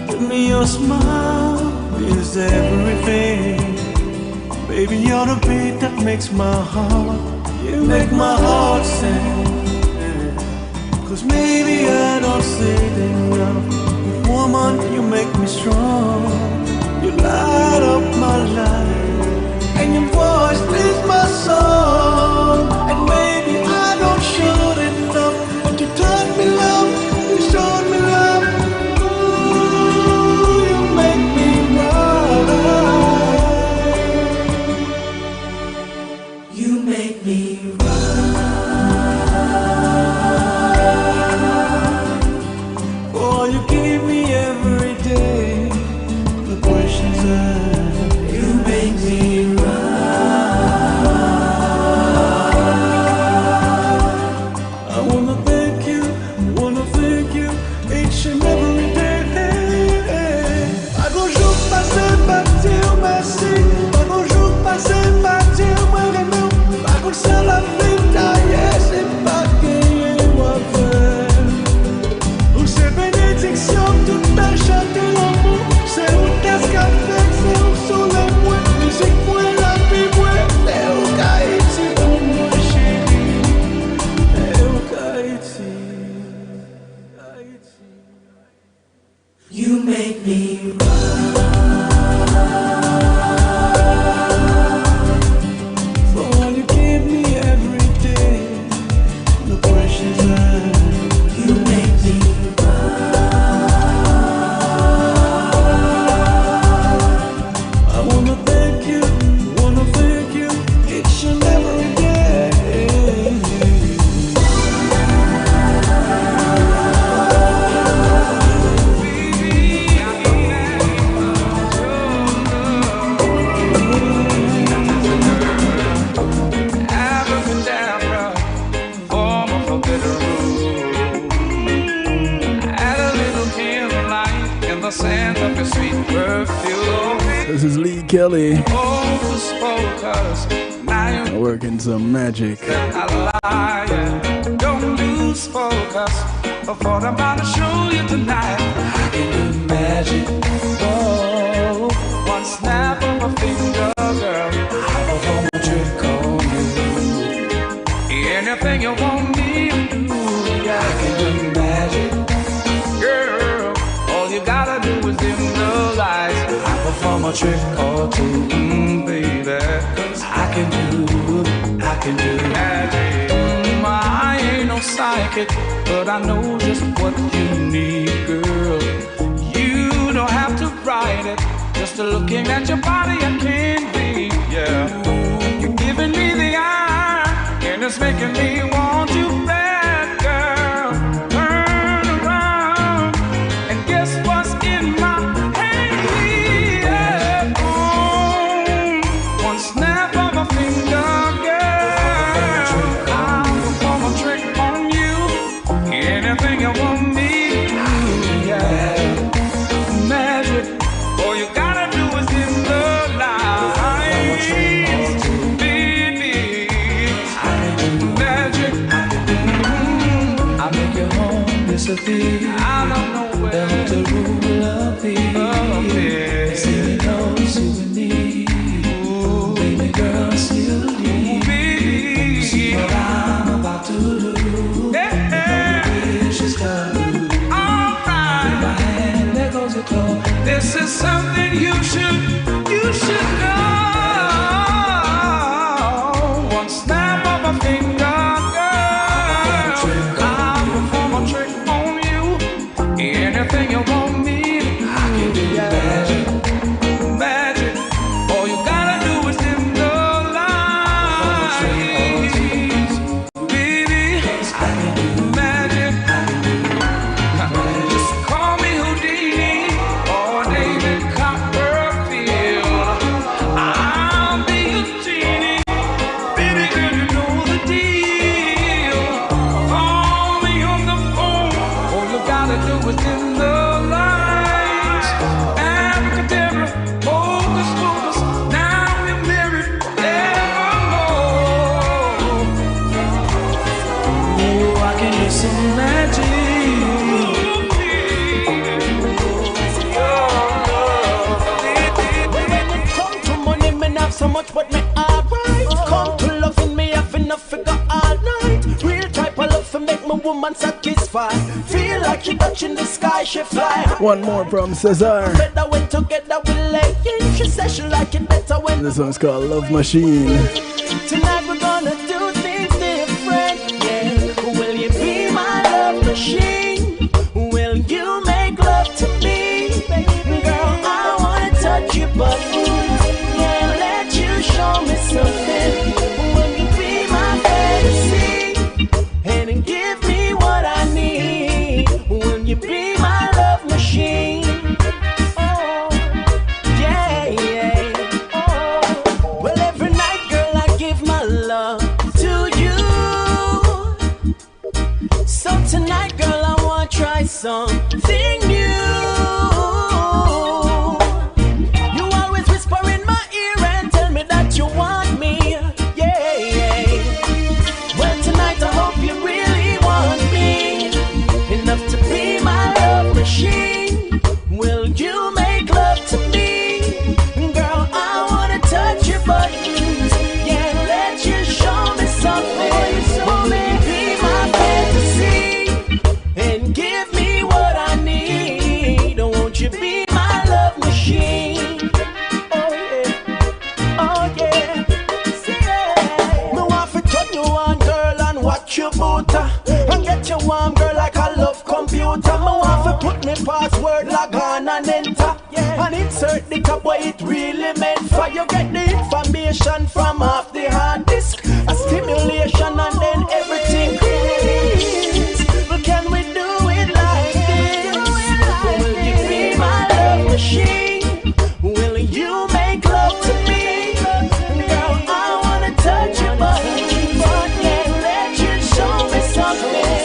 Give me your smile is everything. Baby, you're the beat that makes my heart. You make my heart sing. 'Cause maybe I don't say it enough, but woman, you make me strong. You light up my life, and your voice is my song. And maybe I don't show it enough, but you taught me love, you showed me love. Ooh, you make me right. You make me right. Oh, you give me every day the questions I make me This is Lee Kelly. Working some magic. Don't lose focus of what I'm about to show you tonight. I can do magic. Oh, one snap of a finger, girl. I perform a trick on you. Anything you want me to do, I can do magic. Girl, all you gotta do is dim the lights. I perform a trick or two, baby. 'Cause I can do magic. I ain't no psychic, but I know just what you need, girl. You don't have to write it, just looking at your body I can't be, yeah. You're giving me the eye, and it's making me want you back, girl. Turn around, and guess what's in my hand? Yeah. One snap of a finger. Anything you want me to do, yeah. Magic, all you gotta do is in the lights, baby. Magic, I make your home disappear. I don't know where the rule of peace. See me no souvenir, baby girl, still need. See what I'm about to do. This is something you should know. One snap of a finger, girl. I'll perform a trick on you. Anything you want me, I can do magic. Magic. All you gotta do is dim the lights, baby. I can do magic. Just call me Houdini. So much, but me alright. Come to loving me, have enough figure all night. Real type of love to make my woman satisfied. Feel like she touching the sky, she fly. One more from Cesar. Better when together we lay in. She says she like it better when. This one's called Love Machine. Tonight we're gonna do things different. Yeah. Will you be my love machine? Will you make love to me? Girl, I wanna touch your butt. Show me something. Will you be my fantasy and give me what I need? Will you be my love machine? Oh, yeah, yeah. Oh, well, every night, girl, I give my love to you. So tonight, girl, I wanna try something new. You want me, yeah, yeah. Well, tonight I hope you really want me enough to be my love machine. Will you make love to me? Girl, I wanna touch your buttons. Yeah, let you show me something. Will you be my fantasy and give me what I need? Put me password, log on and enter. And insert the top where it really meant for. You get the information from off the hard disk. A stimulation and then everything clears. But can we do it like this? Will you be my love machine? Will you make love to me? Girl, I wanna touch your body, but can't let you show me something.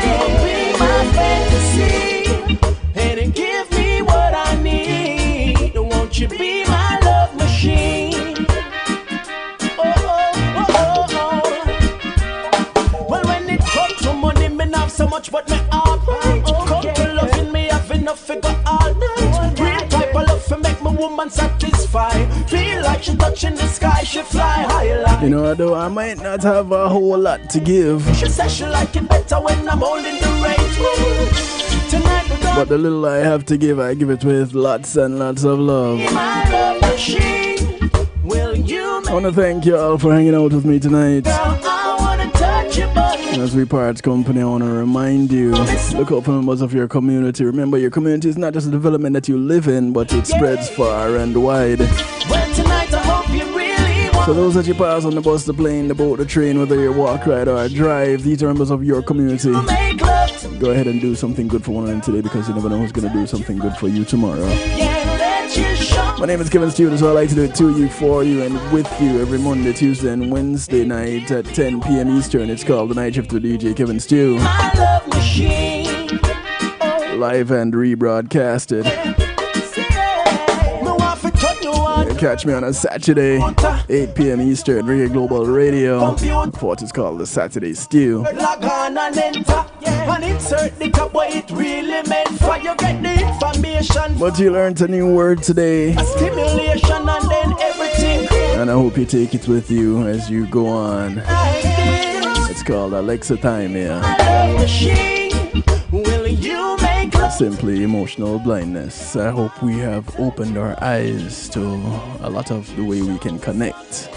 You'll be my fantasy, and it give me what I need. Won't you be my love machine? Oh, oh, oh, oh, oh. Well, when it comes to money, me not have so much, but me heart right. Come to loving me, have enough figure all night. Real type of love for make my woman satisfied. Feel like she touching the sky, she fly high like. You know, although I might not have a whole lot to give, She says she like it better when I'm holding the reins. Tonight we're gonna but the little I have to give, I give it with lots and lots of love. be my love machine. Will you I want to thank you all for hanging out with me tonight. Girl, I wanna touch your body. As we part company, I want to remind you, look out for members of your community. Remember, your community is not just a development that you live in, but it spreads far and wide. Well, tonight I hope you really want. So those that you pass on the bus, the plane, the boat, the train, whether you walk, ride, or drive, these are members of your community. Make love to Go ahead and do something good for one of them today, because you never know who's going to do something good for you tomorrow. yeah, let you show. My name is Kevin Stewart, so I like to do it to you, for you, and with you every Monday, Tuesday, and Wednesday night at 10 p.m. Eastern. It's called The Night Shift with DJ Kevin Stew. My love machine. Live and rebroadcasted. Me want to turn you on. You catch me on a Saturday, 8 p.m. Eastern, Reggae Global Radio. What is called the Saturday Stew. Log on and enter. And insert the top where it really meant for. You get the information. But you learned a new word today, A stimulation and then everything clear. and I hope you take it with you as you go on. Like this. It's called Alexithymia. My love machine. Will you make love? Simply emotional blindness. I hope we have opened our eyes to a lot of the way we can connect.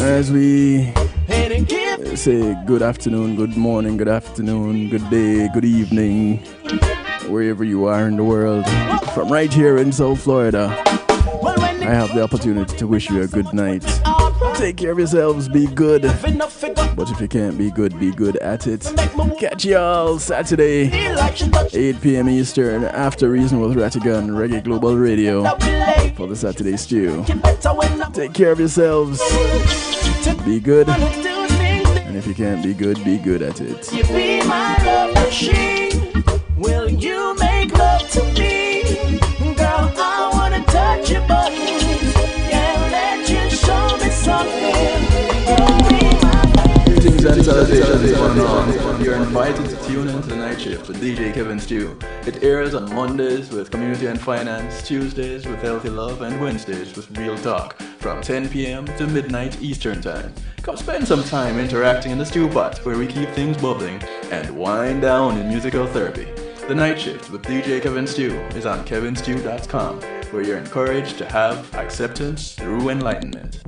As we say good afternoon, good morning, good afternoon, good day, good evening, wherever you are in the world. From right here in South Florida, I have the opportunity to wish you a good night. Take care of yourselves, be good. But if you can't be good at it. Catch y'all Saturday, 8 p.m. Eastern, after Reason with Ratigan, Reggae Global Radio, for the Saturday Stew. Take care of yourselves, be good. And if you can't be good at it. You be my love machine. Will you make love to me? Girl, I wanna touch your body. Yeah, let you show me something. Greetings and salutations, one and all. You're invited to tune into The Night Shift with DJ Kevin Stew. It airs on Mondays with Community and Finance, Tuesdays with Healthy Love, and Wednesdays with Real Talk from 10 p.m. to midnight Eastern Time. Come spend some time interacting in the stew pot where we keep things bubbling and wind down in musical therapy. The Night Shift with DJ Kevin Stew is on kevinstew.com, where you're encouraged to have acceptance through enlightenment.